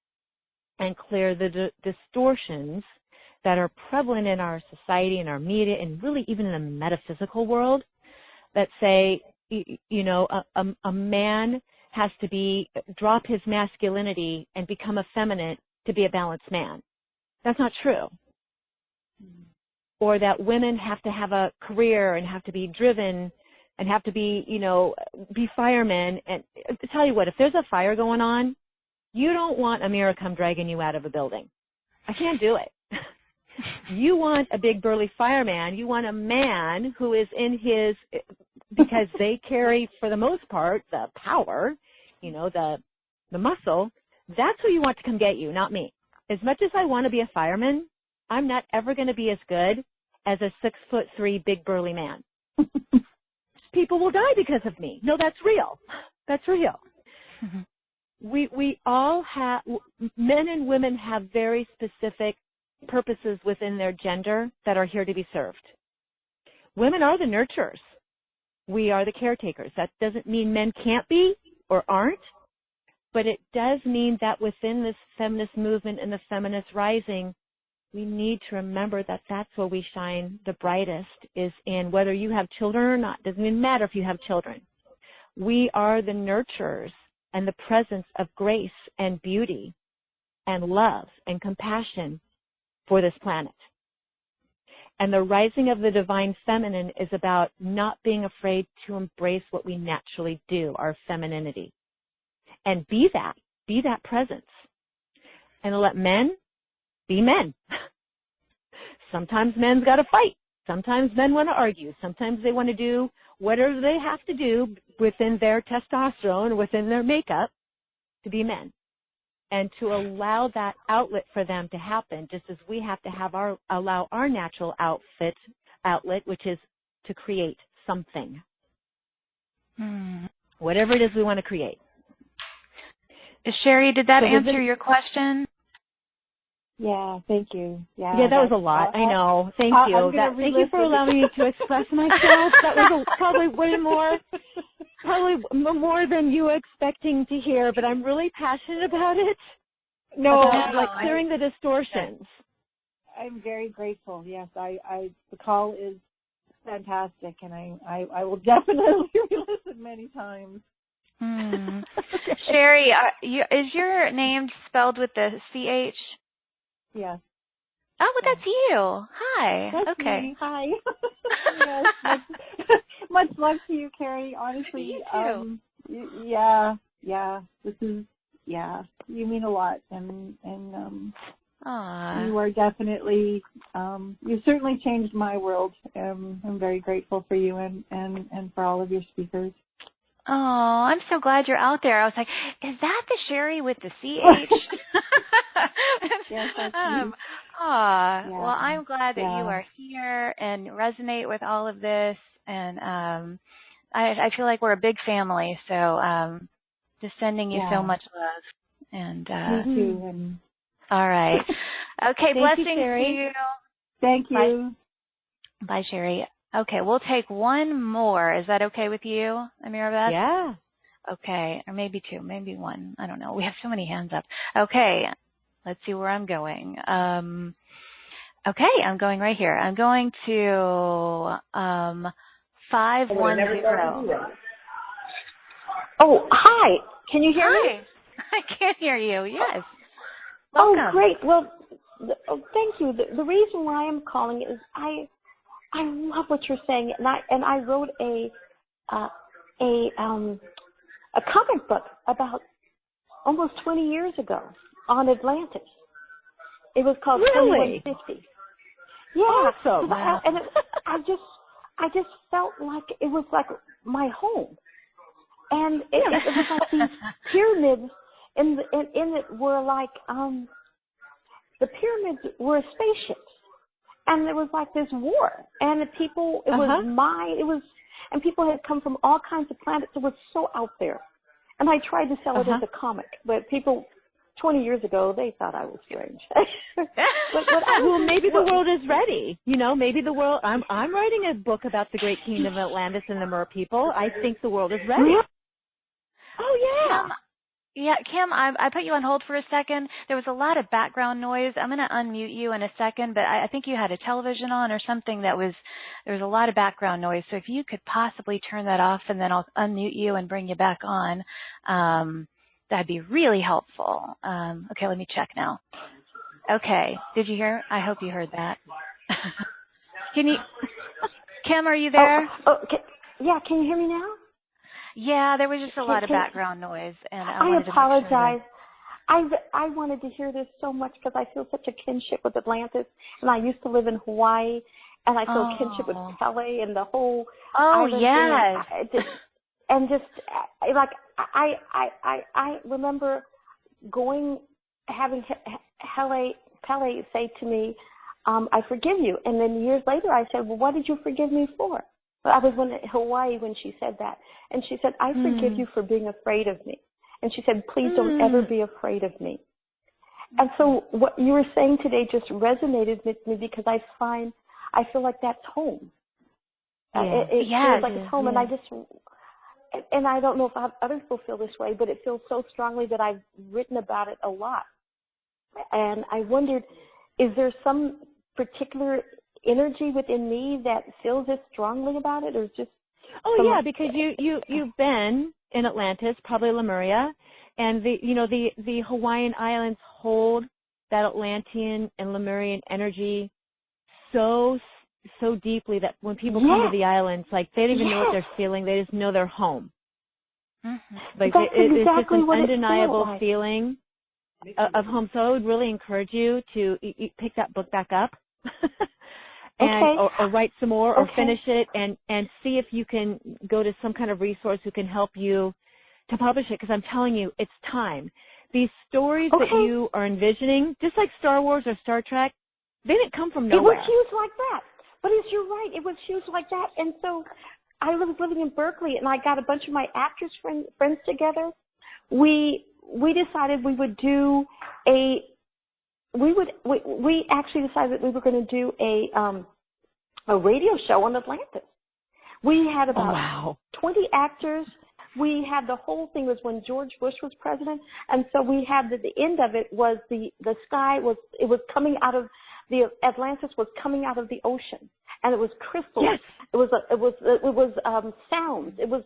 and clear the distortions that are prevalent in our society, in our media, and really even in the metaphysical world that say, a man has to drop his masculinity and become effeminate to be a balanced man. That's not true. Or that women have to have a career and have to be driven and have to be firemen. And to tell you what, if there's a fire going on, you don't want Ameera come dragging you out of a building. I can't do it. You want a big burly fireman. You want a man who is because they carry, for the most part, the power, the muscle. That's who you want to come get you, not me. As much as I want to be a fireman, I'm not ever going to be as good as a 6'3" big burly man. People will die because of me. No, that's real. That's real. Mm-hmm. We all have, men and women have very specific purposes within their gender that are here to be served. Women are the nurturers. We are the caretakers. That doesn't mean men can't be or aren't, but it does mean that within this feminist movement and the feminist rising, we need to remember that that's where we shine the brightest, is in whether you have children or not. Doesn't even matter if you have children. We are the nurturers and the presence of grace and beauty and love and compassion for this planet. And the rising of the divine feminine is about not being afraid to embrace what we naturally do, our femininity. And be that presence. And let men be men. Sometimes men's got to fight. Sometimes men want to argue. Sometimes they want to do whatever they have to do within their testosterone, within their makeup, to be men. And to allow that outlet for them to happen, just as we have to allow our natural outlet, which is to create something. Whatever it is we want to create. Sherry, did that answer your question? Yeah, thank you. Yeah, that was a lot. I know. Thank you. Thank you for allowing me to express myself. That was probably more than you were expecting to hear, but I'm really passionate about it. About clearing the distortions. I'm very grateful. Yes, the call is fantastic, and I will definitely listen many times. Sherry, is your name spelled with the CH? Yes. Oh, well, that's you. Hi. That's okay. Me. Hi. Yes, much love to you, Carrie. Honestly, you too. This is you mean a lot, and you are definitely you certainly changed my world. I'm very grateful for you and for all of your speakers. Oh, I'm so glad you're out there. I was like, is that the Sherry with the CH? Yes, that's me. Well, I'm glad that you are here and resonate with all of this. And I feel like we're a big family. So just sending you so much love. And me too. And all right. Okay, blessings to you. Thank you. Bye, Sherry. Okay, we'll take one more. Is that okay with you, Ameera Beth? Yeah. Okay, or maybe two, maybe one. I don't know. We have so many hands up. Okay, let's see where I'm going. Okay, I'm going right here. I'm going to 510. Oh, hi. Can you hear me? I can hear you. Yes. Welcome. Oh, great. Well, thank you. The reason why I'm calling is I love what you're saying, and I wrote a comic book about almost 20 years ago on Atlantis. It was called 2150. Yeah. Awesome. I just felt like it was like my home, and it was like these pyramids in it were like the pyramids were spaceships. And there was like this war, and the people, it was and people had come from all kinds of planets. It was so out there. And I tried to sell it as a comic, but people 20 years ago, they thought I was strange. Well, maybe the world is ready. You know, maybe the world, I'm writing a book about the great Kingdom of Atlantis and the Mer people. I think the world is ready. Oh, yeah. Yeah, Kim, I put you on hold for a second. There was a lot of background noise. I'm going to unmute you in a second, but I think you had a television on or something there was a lot of background noise. So if you could possibly turn that off, and then I'll unmute you and bring you back on, that'd be really helpful. Okay, let me check now. Okay, did you hear? I hope you heard that. Kim, are you there? Yeah, can you hear me now? Yeah, there was just a lot of background noise, and I apologize. I wanted to hear this so much because I feel such a kinship with Atlantis, and I used to live in Hawaii, and I feel kinship with Pele and the whole island thing. And just like I remember having Pele say to me, "I forgive you," and then years later I said, "Well, what did you forgive me for?" But I was in Hawaii when she said that. And she said, "I forgive you for being afraid of me." And she said, "Please don't ever be afraid of me." And so what you were saying today just resonated with me because I feel like that's home. It feels like it's home. And and I don't know if other people feel this way, but it feels so strongly that I've written about it a lot. And I wondered is there some particular energy within me that feels this strongly about it, or just? Oh yeah, because you've been in Atlantis, probably Lemuria, and the Hawaiian Islands hold that Atlantean and Lemurian energy so deeply that when people come to the islands, like they don't even know what they're feeling; they just know they're home. Mm-hmm. Like it's just an undeniable feeling of home. So I would really encourage you to pick that book back up. And or write some more or finish it and see if you can go to some kind of resource who can help you to publish it, because I'm telling you, it's time. These stories that you are envisioning, just like Star Wars or Star Trek, they didn't come from nowhere. It was huge like that. But you're right, it was huge like that. And so I was living in Berkeley, and I got a bunch of my actors friends together. We decided we would do we actually decided that we were going to do a radio show on Atlantis. We had about 20 actors. We had the whole thing was when George Bush was president, and so we had the end of it was the sky was coming out of the Atlantis was coming out of the ocean, and it was crystals. Yes. It was sounds. It was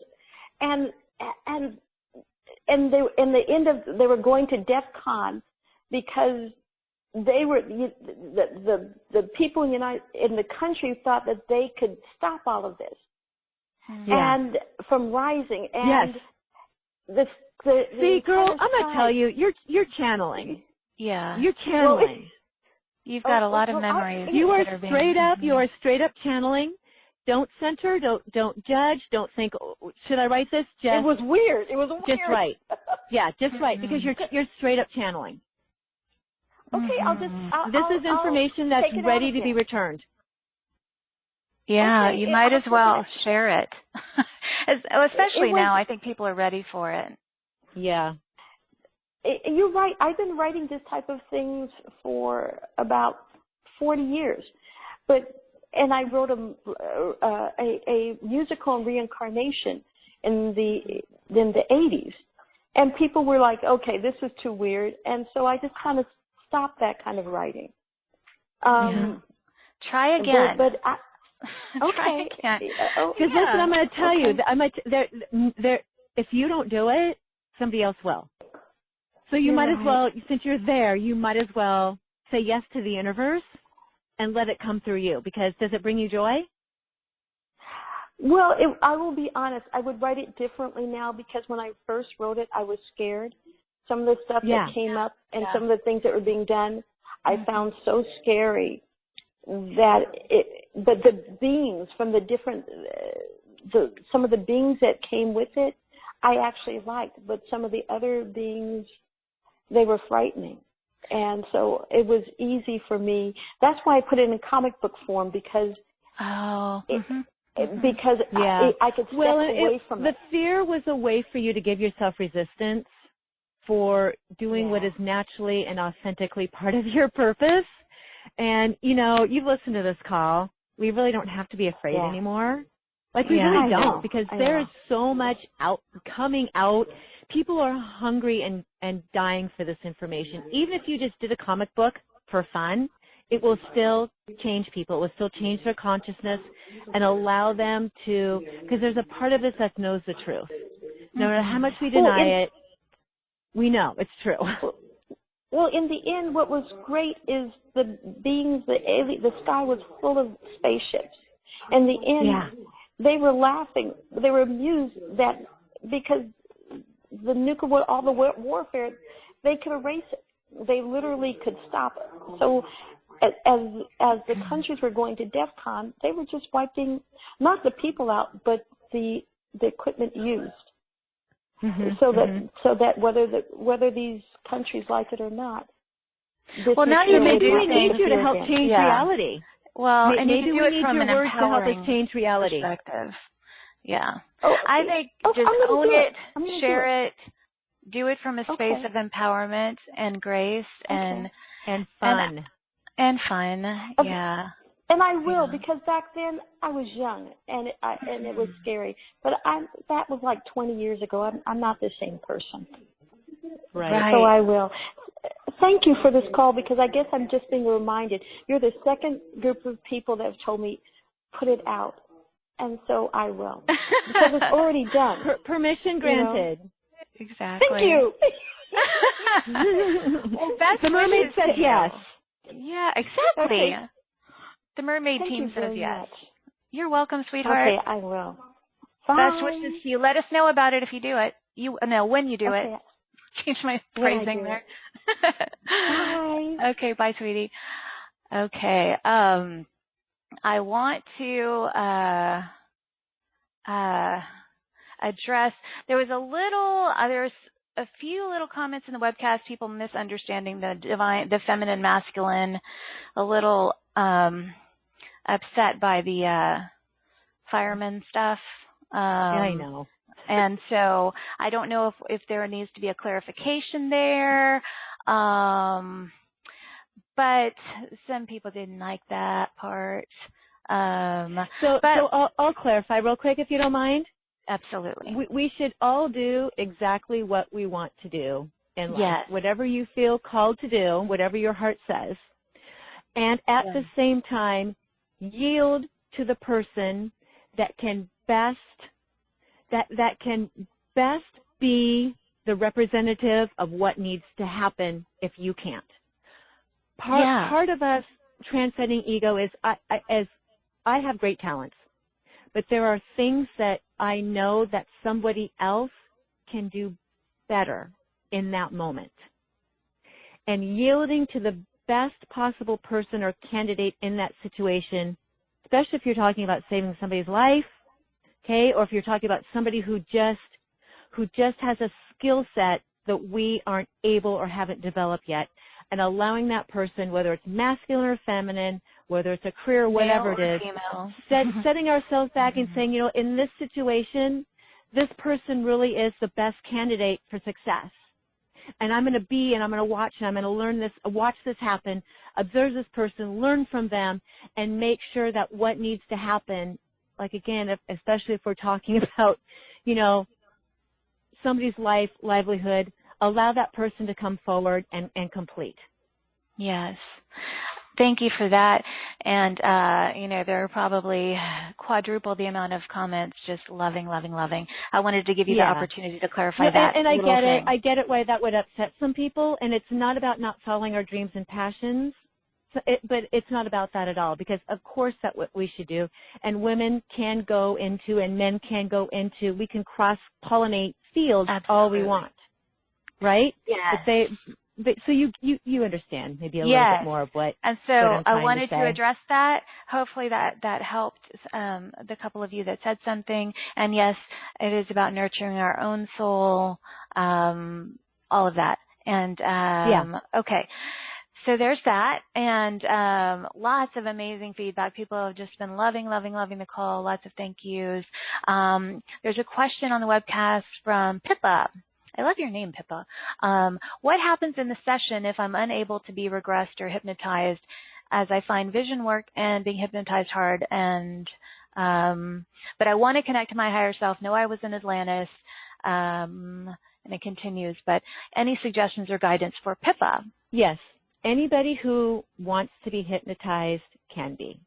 and they in the end of they were going to DEF CON because they were the people in the country thought that they could stop all of this and from rising. And see, girl, I'm gonna tell you, you're channeling. Yeah, you're channeling. Well, you've got a lot of memories. You are straight up. You are straight up channeling. Don't censor. Don't judge. Don't think. Should I write this? Just, it was weird. It was weird. Just right. Yeah, just right, because you're straight up channeling. Okay, this is information that's ready to be returned. Yeah, you might as well share it. Especially now, I think people are ready for it. Yeah. You're right. I've been writing this type of things for about 40 years. And I wrote a musical on reincarnation in the 80s. And people were like, okay, this is too weird. And so I just kind of stop that kind of writing. Try again. But try again. Because listen, I'm going to tell you, if you don't do it, somebody else will. So you might as well, since you're there, you might as well say yes to the universe and let it come through you. Because does it bring you joy? Well, I will be honest. I would write it differently now, because when I first wrote it, I was scared. Some of the stuff that came up and some of the things that were being done, I found so scary that but the beings from the different, some of the beings that came with it, I actually liked, but some of the other beings, they were frightening. And so it was easy for me. That's why I put it in comic book form, because I could step away from it. The fear was a way for you to give yourself resistance for doing what is naturally and authentically part of your purpose. And, you've listened to this call. We really don't have to be afraid anymore. Like, we really don't, because there is so much coming out. People are hungry and dying for this information. Even if you just did a comic book for fun, it will still change people. It will still change their consciousness and allow them to, because there's a part of us that knows the truth. No matter how much we deny it, we know it's true. Well, in the end, what was great is the beings, the sky was full of spaceships. In the end, they were laughing. They were amused that because the nuclear, all the warfare, they could erase it. They literally could stop it. So as the countries were going to DEF CON, they were just wiping not the people out, but the equipment used. So that whether these countries like it or not. Well, now you may we need you to help change reality. Well, and maybe you can do it from an empowering to help us change reality. Perspective. Yeah. I think just own it, share it, do it from a space of empowerment and grace and fun. And fun. Yeah. And I will, because back then I was young and it was scary. But that was like 20 years ago. I'm not the same person. Right. So I will. Thank you for this call, because I guess I'm just being reminded. You're the second group of people that have told me, put it out. And so I will. Because it's already done. Permission granted. You know? Exactly. Thank you. Well, that's the mermaid said yes. Yeah, exactly. Okay. The mermaid Thank team you says very yes. much. You're welcome, sweetheart. Okay, I will. Bye. Best wishes to you. Let us know about it if you do it. When you do it. Change my phrasing there. Bye. Okay, bye, sweetie. Okay. I want to address. There's a few little comments in the webcast. People misunderstanding the feminine, masculine. A little upset by the fireman stuff. Yeah, I know. And so I don't know if there needs to be a clarification there. But some people didn't like that part. So I'll clarify real quick, if you don't mind. Absolutely. We should all do exactly what we want to do in life. Yes. Whatever you feel called to do, whatever your heart says. And at the same time, yield to the person that can best be the representative of what needs to happen if you can't. Part of us transcending ego is I have great talents, but there are things that I know that somebody else can do better in that moment. And yielding to the best possible person or candidate in that situation, especially if you're talking about saving somebody's life, okay, or if you're talking about somebody who just has a skill set that we aren't able or haven't developed yet, and allowing that person, whether it's masculine or feminine, whether it's a career or whatever it is, setting ourselves back and saying, in this situation, this person really is the best candidate for success. And I'm going to watch, and I'm going to learn this, watch this happen, observe this person, learn from them, and make sure that what needs to happen, like again, especially if we're talking about, somebody's life, livelihood, allow that person to come forward and complete. Yes. Thank you for that. And, there are probably quadruple the amount of comments, just loving. I wanted to give you the opportunity to clarify that. And I get it why that would upset some people. And it's not about not following our dreams and passions. But it's not about that at all, because of course that's what we should do. And women can go into and men can go into, we can cross-pollinate fields all we want. Right? Yeah. So you understand maybe a little bit more of what. And so I wanted to address that. Hopefully that helped the couple of you that said something. And yes, it is about nurturing our own soul, all of that. And okay. So there's that, and lots of amazing feedback. People have just been loving the call. Lots of thank yous. There's a question on the webcast from Pippa. I love your name, Pippa. What happens in the session if I'm unable to be regressed or hypnotized, as I find vision work and being hypnotized hard? And but I want to connect to my higher self. Know I was in Atlantis. And it continues. But any suggestions or guidance for Pippa? Yes. Anybody who wants to be hypnotized can be.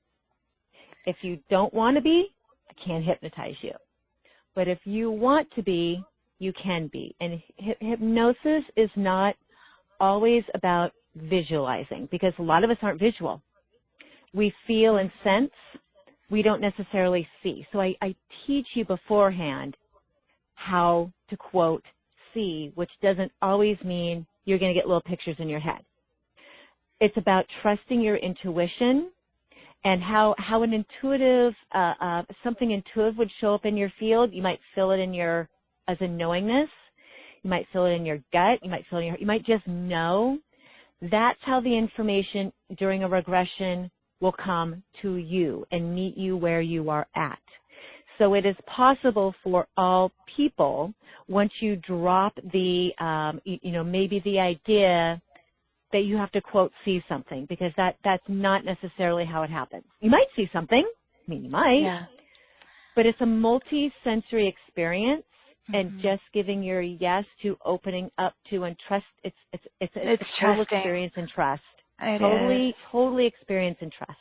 If you don't want to be, I can't hypnotize you. But if you want to be, you can be. And hypnosis is not always about visualizing, because a lot of us aren't visual. We feel and sense. We don't necessarily see. So I teach you beforehand how to, quote, see, which doesn't always mean you're going to get little pictures in your head. It's about trusting your intuition and how an intuitive, something intuitive would show up in your field. You might feel it as a knowingness. You might feel it in your gut. You might feel it in you might just know. That's how the information during a regression will come to you and meet you where you are at. So it is possible for all people, once you drop the, maybe the idea that you have to, quote, see something, because that's not necessarily how it happens. You might see something. I mean, you might. Yeah. But it's a multi-sensory experience, and just giving your yes to opening up to and trust. It's a total experience in trust. Totally experience in trust.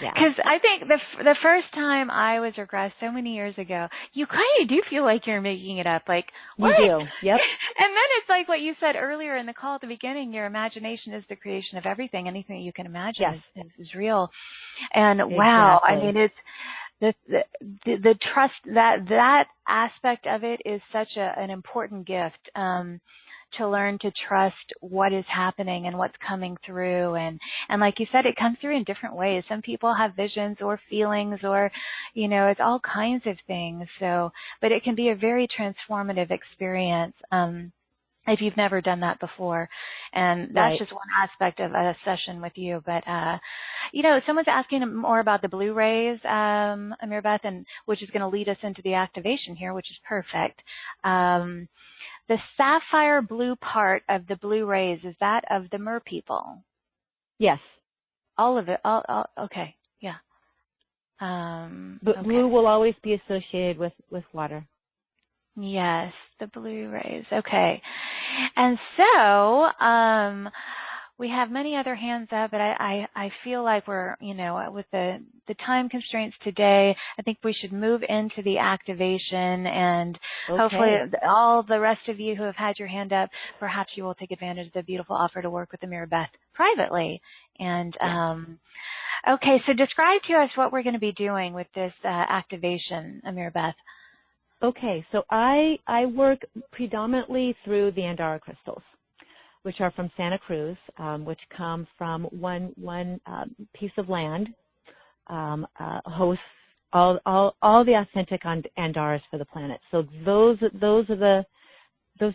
Yeah. Because I think the first time I was regressed so many years ago, you kind of do feel like you're making it up. Like, what? You do. Yep. And then it's like what you said earlier in the call at the beginning, your imagination is the creation of everything. Anything that you can imagine is real. And wow, I mean, it's the trust, that aspect of it is such an important gift. To learn to trust what is happening and what's coming through. And like you said, it comes through in different ways. Some people have visions or feelings or, it's all kinds of things. So, but it can be a very transformative experience, if you've never done that before. And that's just one aspect of a session with you. But, someone's asking more about the blue rays, Ameera Beth, and which is going to lead us into the activation here, which is perfect. The sapphire blue part of the blue rays, is that of the Mer people? Yes. All of it? Okay, yeah. But blue will always be associated with water. Yes, the blue rays. Okay. And so, we have many other hands up, but I feel like we're, with the time constraints today, I think we should move into the activation, and hopefully all the rest of you who have had your hand up, perhaps you will take advantage of the beautiful offer to work with Ameera Beth privately. And, okay, so describe to us what we're going to be doing with this activation, Ameera Beth. Okay, so I work predominantly through the Andara crystals, which are from Santa Cruz, which come from one piece of land, hosts all the authentic Andaras for the planet. So those are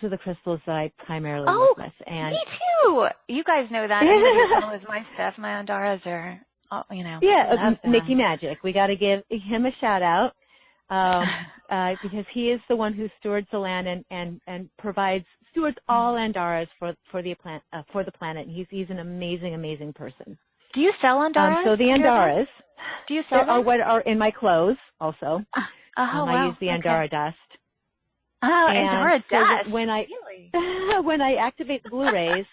the crystals that I primarily work with. And me too. You guys know that. Anybody who knows my stuff, my Andaras are, Yeah, Mickey Magic. We got to give him a shout out. Because he is the one who stewards the land and stewards all Andaras for the planet. And he's an amazing person. Do you sell Andaras? So the Andaras, do you sell them? Are what are in my clothes also. Wow. I use the Andara dust. Oh, Andara dust. So when I activate the blue rays,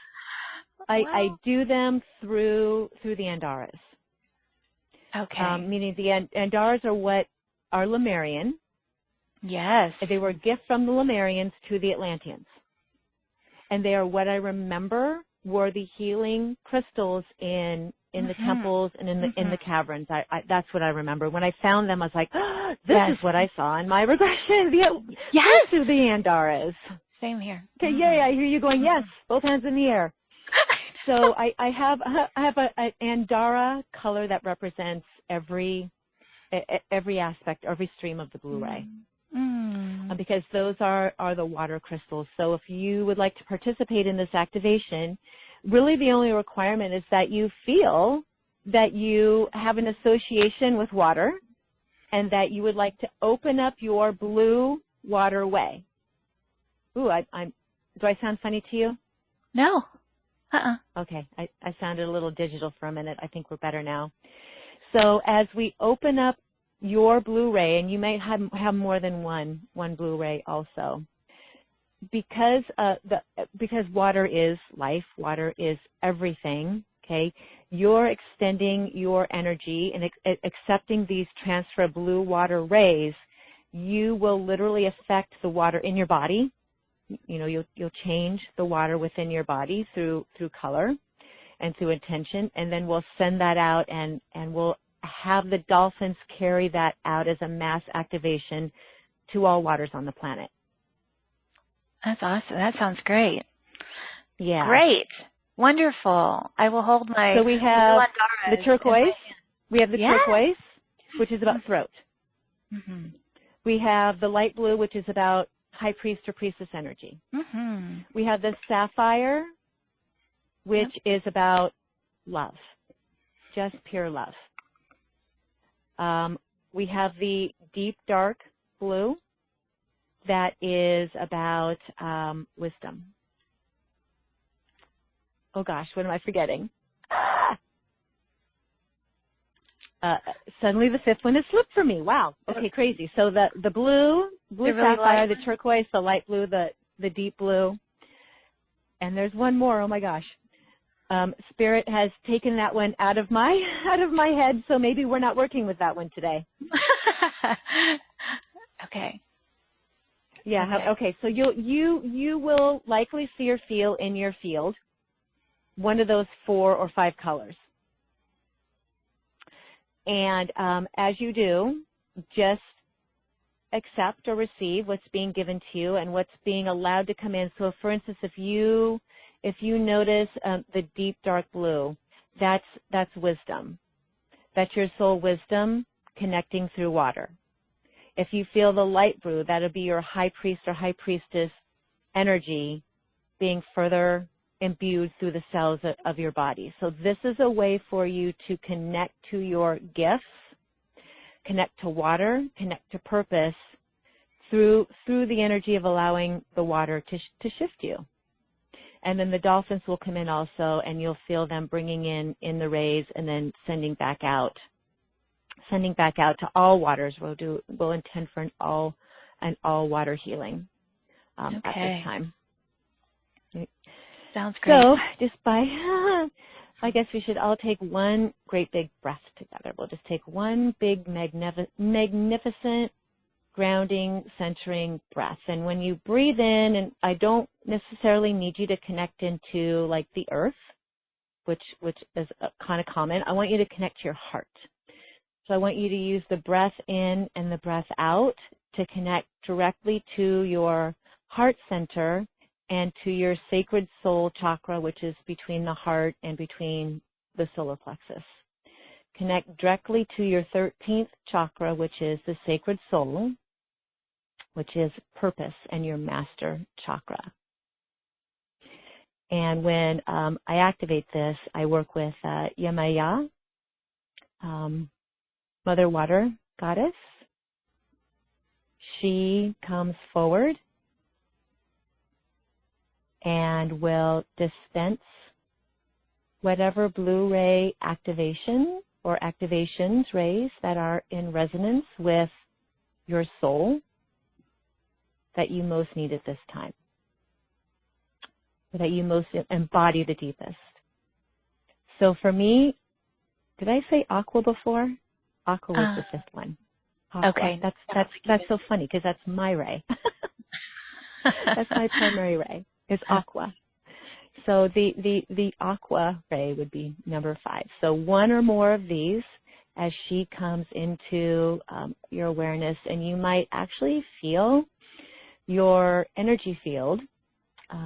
I do them through the Andaras. Okay. Meaning the Andaras are what are Lemurian. Yes. They were a gift from the Lemurians to the Atlanteans. And they are what I remember were the healing crystals in the temples and in the caverns. That's what I remember. When I found them, I was like, this is what I saw in my regression. To the Andaras. Same here. Okay, yay, I hear you going, yes, both hands in the air. So I have an Andara color that represents every aspect, every stream of the blue ray. Because those are the water crystals. So if you would like to participate in this activation, really the only requirement is that you feel that you have an association with water and that you would like to open up your blue waterway. Ooh, do I sound funny to you? No. Okay, I sounded a little digital for a minute. I think we're better now. So as we open up your blue ray, and you may have more than one blue ray also, because water is life, water is everything. Okay, you're extending your energy and accepting these transfer blue water rays. You will literally affect the water in your body. You'll change the water within your body through color and through intention, and then we'll send that out and we'll have the dolphins carry that out as a mass activation to all waters on the planet. That's awesome. That sounds great. Yeah. Great. Wonderful. I will hold my. So we have the turquoise. We have the turquoise, which is about throat. We have the light blue, which is about high priest or priestess energy. We have the sapphire, which is about love, just pure love. We have the deep dark blue that is about wisdom. Oh gosh, what am I forgetting? Suddenly the fifth one has slipped for me. Wow. Okay, crazy. So the blue, blue sapphire, the turquoise, the light blue, the deep blue. And there's one more. Oh my gosh. Spirit has taken that one out of my head, so maybe we're not working with that one today. Okay. Yeah. Okay. So you will likely see or feel in your field one of those 4 or 5 colors. And as you do, just accept or receive what's being given to you and what's being allowed to come in. So, for instance, if you notice the deep dark blue, that's wisdom. That's your soul wisdom connecting through water. If you feel the light blue, that'll be your high priest or high priestess energy being further imbued through the cells of your body. So this is a way for you to connect to your gifts, connect to water, connect to purpose through the energy of allowing the water to shift you. And then the dolphins will come in also, and you'll feel them bringing in the rays and then sending back out to all waters. We'll intend for an all water healing at this time. Sounds great. So just I guess we should all take one great big breath together. We'll just take one big magnificent grounding, centering breath. And when you breathe in, and I don't necessarily need you to connect into like the earth, which is kind of common. I want you to connect to your heart. So I want you to use the breath in and the breath out to connect directly to your heart center and to your sacred soul chakra, which is between the heart and between the solar plexus. Connect directly to your 13th chakra, which is the sacred soul, which is purpose and your master chakra. And when I activate this, I work with Yemaya, Mother Water Goddess. She comes forward and will dispense whatever blue ray activation or activations rays that are in resonance with your soul that you most need at this time, that you most embody the deepest. So for me, did I say aqua before? Aqua was the 5th one. Aqua. Okay. That's so funny because that's my ray. That's my primary ray. Is aqua. So the aqua ray would be number 5. So one or more of these as she comes into your awareness, and you might actually feel your energy field,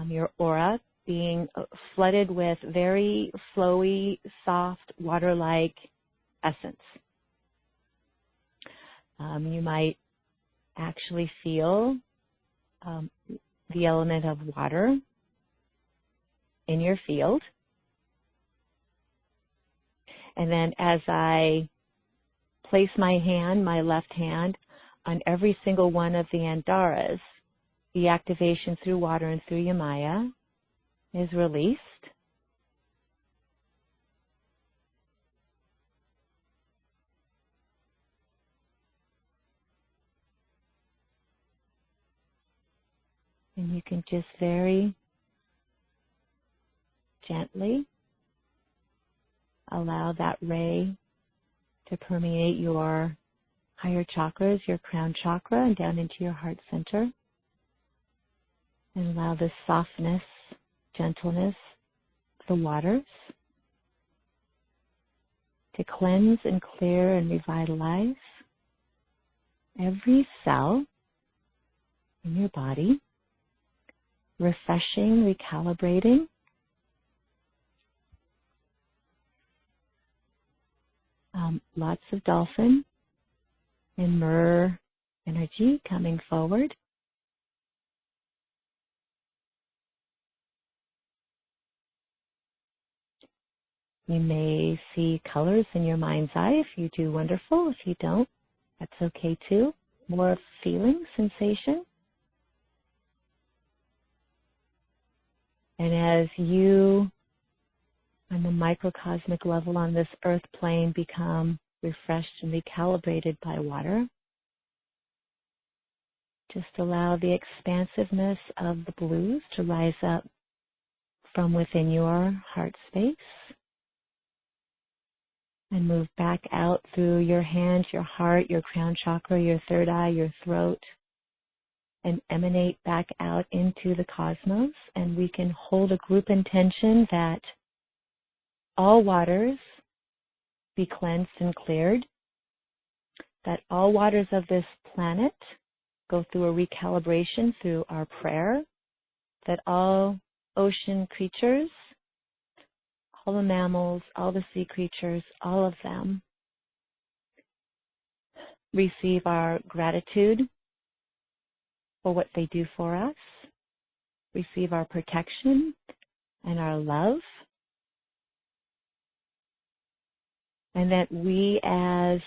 your aura, being flooded with very flowy, soft, water-like essence. You might actually feel the element of water in your field. And then as I place my left hand, on every single one of the Andaras, the activation through water and through Yemaya is released. And you can just very gently allow that ray to permeate your higher chakras, your crown chakra, and down into your heart center. And allow the softness, gentleness of the waters to cleanse and clear and revitalize every cell in your body, refreshing, recalibrating. Lots of dolphin and myrrh energy coming forward. You may see colors in your mind's eye. If you do, wonderful. If you don't, that's okay too. More feeling, sensation. And as you, on the microcosmic level on this earth plane, become refreshed and recalibrated by water, Just allow the expansiveness of the blues to rise up from within your heart space and move back out through your hands, your heart, your crown chakra, your third eye, your throat, and emanate back out into the cosmos. And we can hold a group intention that all waters be cleansed and cleared, that all waters of this planet go through a recalibration through our prayer, that all ocean creatures, all the mammals, all the sea creatures, all of them receive our gratitude for what they do for us, receive our protection and our love, and that we as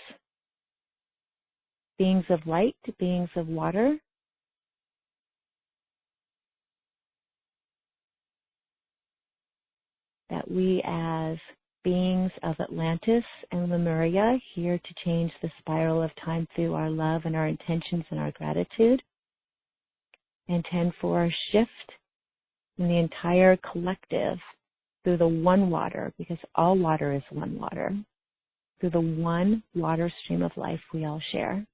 beings of light, beings of water, that we as beings of Atlantis and Lemuria, here to change the spiral of time through our love and our intentions and our gratitude, intend for a shift in the entire collective through the one water, because all water is one water, through the one water stream of life we all share.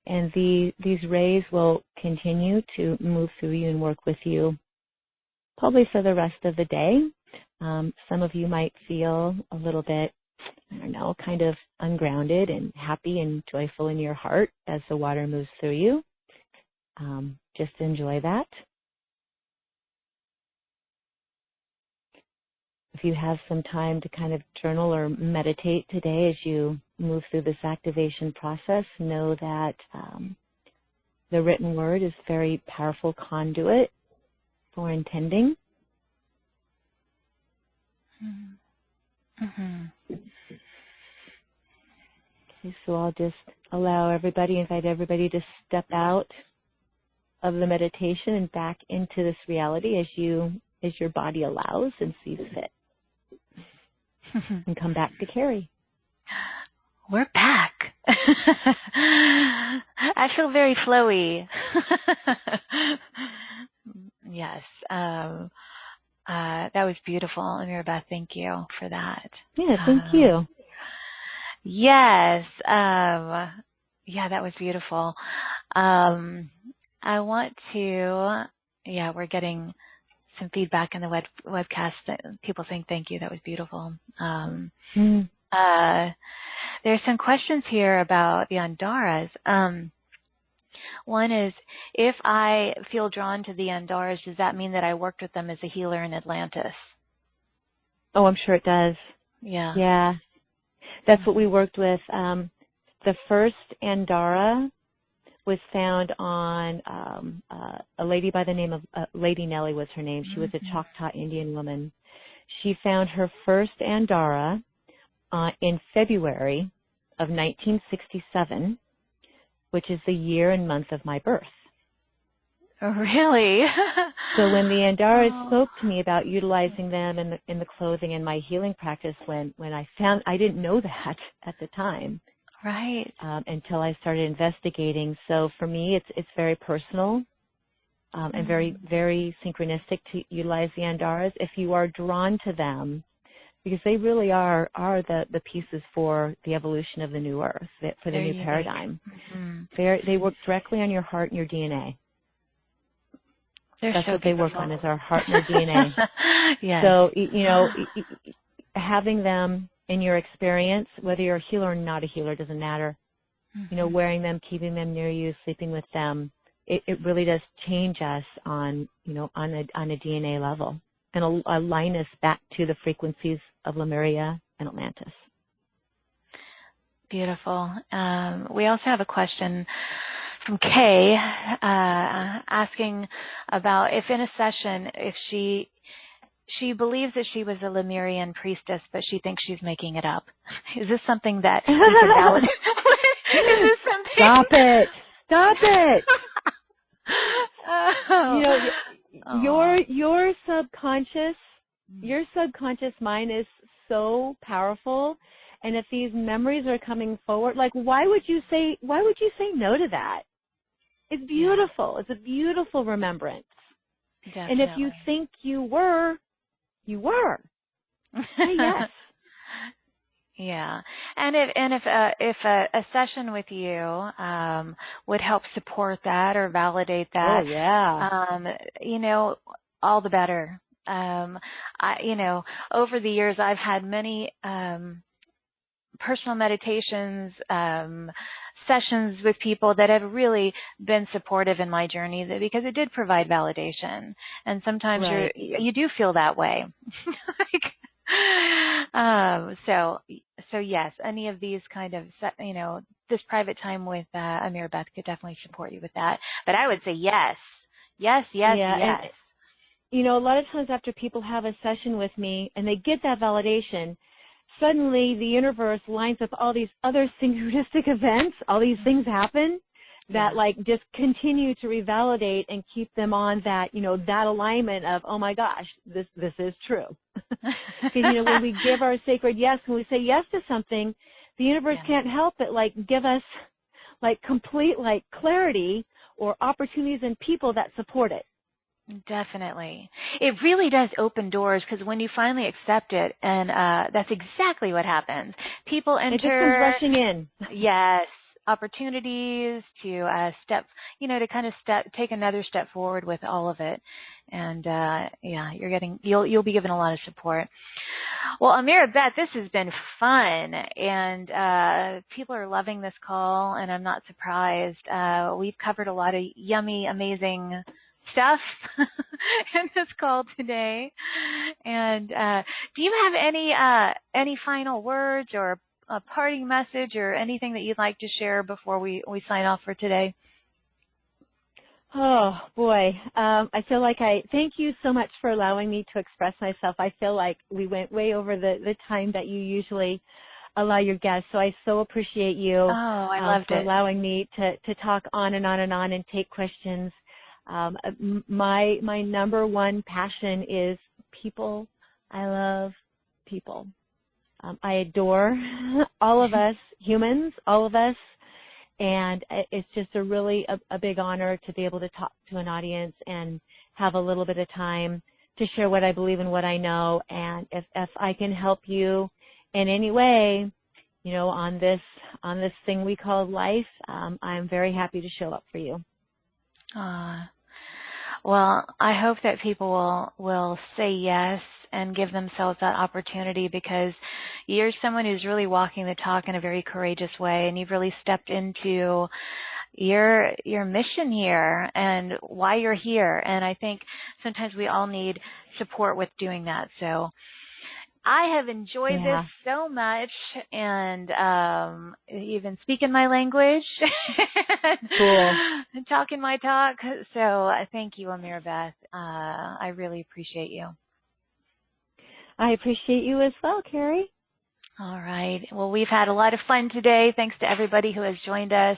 And these rays will continue to move through you and work with you probably for the rest of the day. Some of you might feel a little bit, I don't know, kind of ungrounded and happy and joyful in your heart as the water moves through you. Just enjoy that. If you have some time to kind of journal or meditate today as you move through this activation process, know that the written word is a very powerful conduit for intending. Mm-hmm. Okay, so I'll just invite everybody to step out of the meditation and back into this reality as your body allows and sees fit. And come back to Carrie. We're back. I feel very flowy. Yes. That was beautiful, Ameera Beth. Thank you for that. Yeah, thank you. Yes. Yeah, that was beautiful. I want to, we're getting some feedback in the webcast. People saying thank you. That was beautiful. There's some questions here about the Andaras. One is, if I feel drawn to the Andaras, does that mean that I worked with them as a healer in Atlantis? Oh, I'm sure it does. Yeah. Yeah. That's what we worked with. The first Andara was found on a lady by the name of Lady Nellie was her name. She was a Choctaw Indian woman. She found her first Andara in February of 1967, which is the year and month of my birth. Oh, really? So when the Andaras spoke to me about utilizing them in the clothing and my healing practice, when I didn't know that at the time. Right. Until I started investigating. So for me, it's very personal and very, very synchronistic to utilize the Andaras. If you are drawn to them, because they really are the pieces for the evolution of the new earth, for the new paradigm. They work directly on your heart and your DNA. That's what they work on, is our heart and our DNA. Yes. So, having them in your experience, whether you're a healer or not a healer, doesn't matter. Wearing them, keeping them near you, sleeping with them, it really does change us on a DNA level and align us back to the frequencies of Lemuria and Atlantis. Beautiful. We also have a question from Kay asking about if in a session, if she believes that she was a Lemurian priestess, but she thinks she's making it up. Is this something that we can validate? Is this something? Stop it! Your subconscious mind is so powerful. And if these memories are coming forward, like why would you say no to that? It's beautiful. Yeah. It's a beautiful remembrance. Definitely. And if you think you were. Say yes. Yeah, and if a session with you would help support that or validate that, all the better. Over the years, I've had many personal meditations, sessions with people that have really been supportive in my journey because it did provide validation. And sometimes you do feel that way. So yes, any of these kind of, this private time with Ameera Beth could definitely support you with that. But I would say yes. Yes. And, a lot of times after people have a session with me and they get that validation, suddenly the universe lines up all these other synchronistic events, all these things happen that just continue to revalidate and keep them on that, that alignment of, oh my gosh, this is true. Because, when we give our sacred yes, when we say yes to something, the universe can't help but give us complete clarity or opportunities and people that support it. Definitely. It really does open doors because when you finally accept it, and that's exactly what happens. People enter. It just comes rushing in. Yes. Opportunities to take another step forward with all of it. And you'll be given a lot of support. Well, Ameera Beth, this has been fun, and people are loving this call, and I'm not surprised. We've covered a lot of yummy, amazing stuff in this call today. And do you have any final words or a parting message or anything that you'd like to share before we sign off for today? Oh, boy. I feel like thank you so much for allowing me to express myself. I feel like we went way over the time that you usually allow your guests. So I so appreciate you I loved for it. allowing me to talk on and on and on and take questions. My number one passion is people. I love people. I adore all of us humans, all of us, and it's just a big honor to be able to talk to an audience and have a little bit of time to share what I believe and what I know. And if I can help you in any way, on this thing we call life, I'm very happy to show up for you. Well, I hope that people will say yes and give themselves that opportunity, because you're someone who's really walking the talk in a very courageous way, and you've really stepped into your mission here and why you're here. And I think sometimes we all need support with doing that. So I have enjoyed this so much, and even speaking my language, cool, and talking my talk. So thank you, Ameera Beth. I really appreciate you. I appreciate you as well, Carrie. All right. Well, we've had a lot of fun today. Thanks to everybody who has joined us.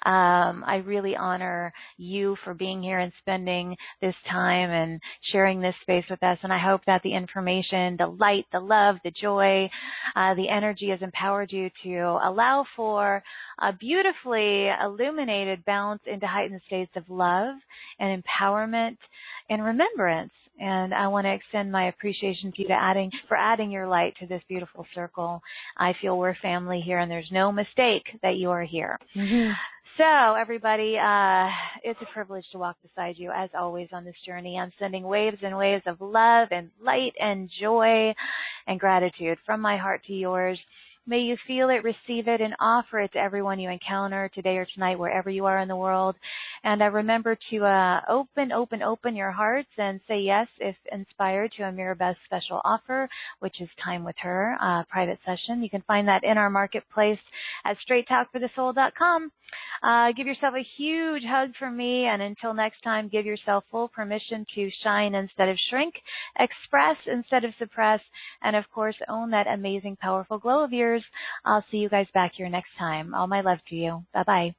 I really honor you for being here and spending this time and sharing this space with us. And I hope that the information, the light, the love, the joy, the energy has empowered you to allow for a beautifully illuminated bounce into heightened states of love and empowerment and remembrance. And I want to extend my appreciation to you for adding your light to this beautiful circle. I feel we're family here, and there's no mistake that you are here. Mm-hmm. So, everybody, it's a privilege to walk beside you, as always, on this journey. I'm sending waves and waves of love and light and joy and gratitude from my heart to yours. May you feel it, receive it, and offer it to everyone you encounter today or tonight, wherever you are in the world. And remember to open your hearts and say yes, if inspired, to Ameera Beth's special offer, which is time with her, private session. You can find that in our marketplace at straighttalkforthesoul.com. Give yourself a huge hug from me, and until next time, give yourself full permission to shine instead of shrink, express instead of suppress, and of course, own that amazing, powerful glow of yours. I'll see you guys back here next time. All my love to you. Bye-bye.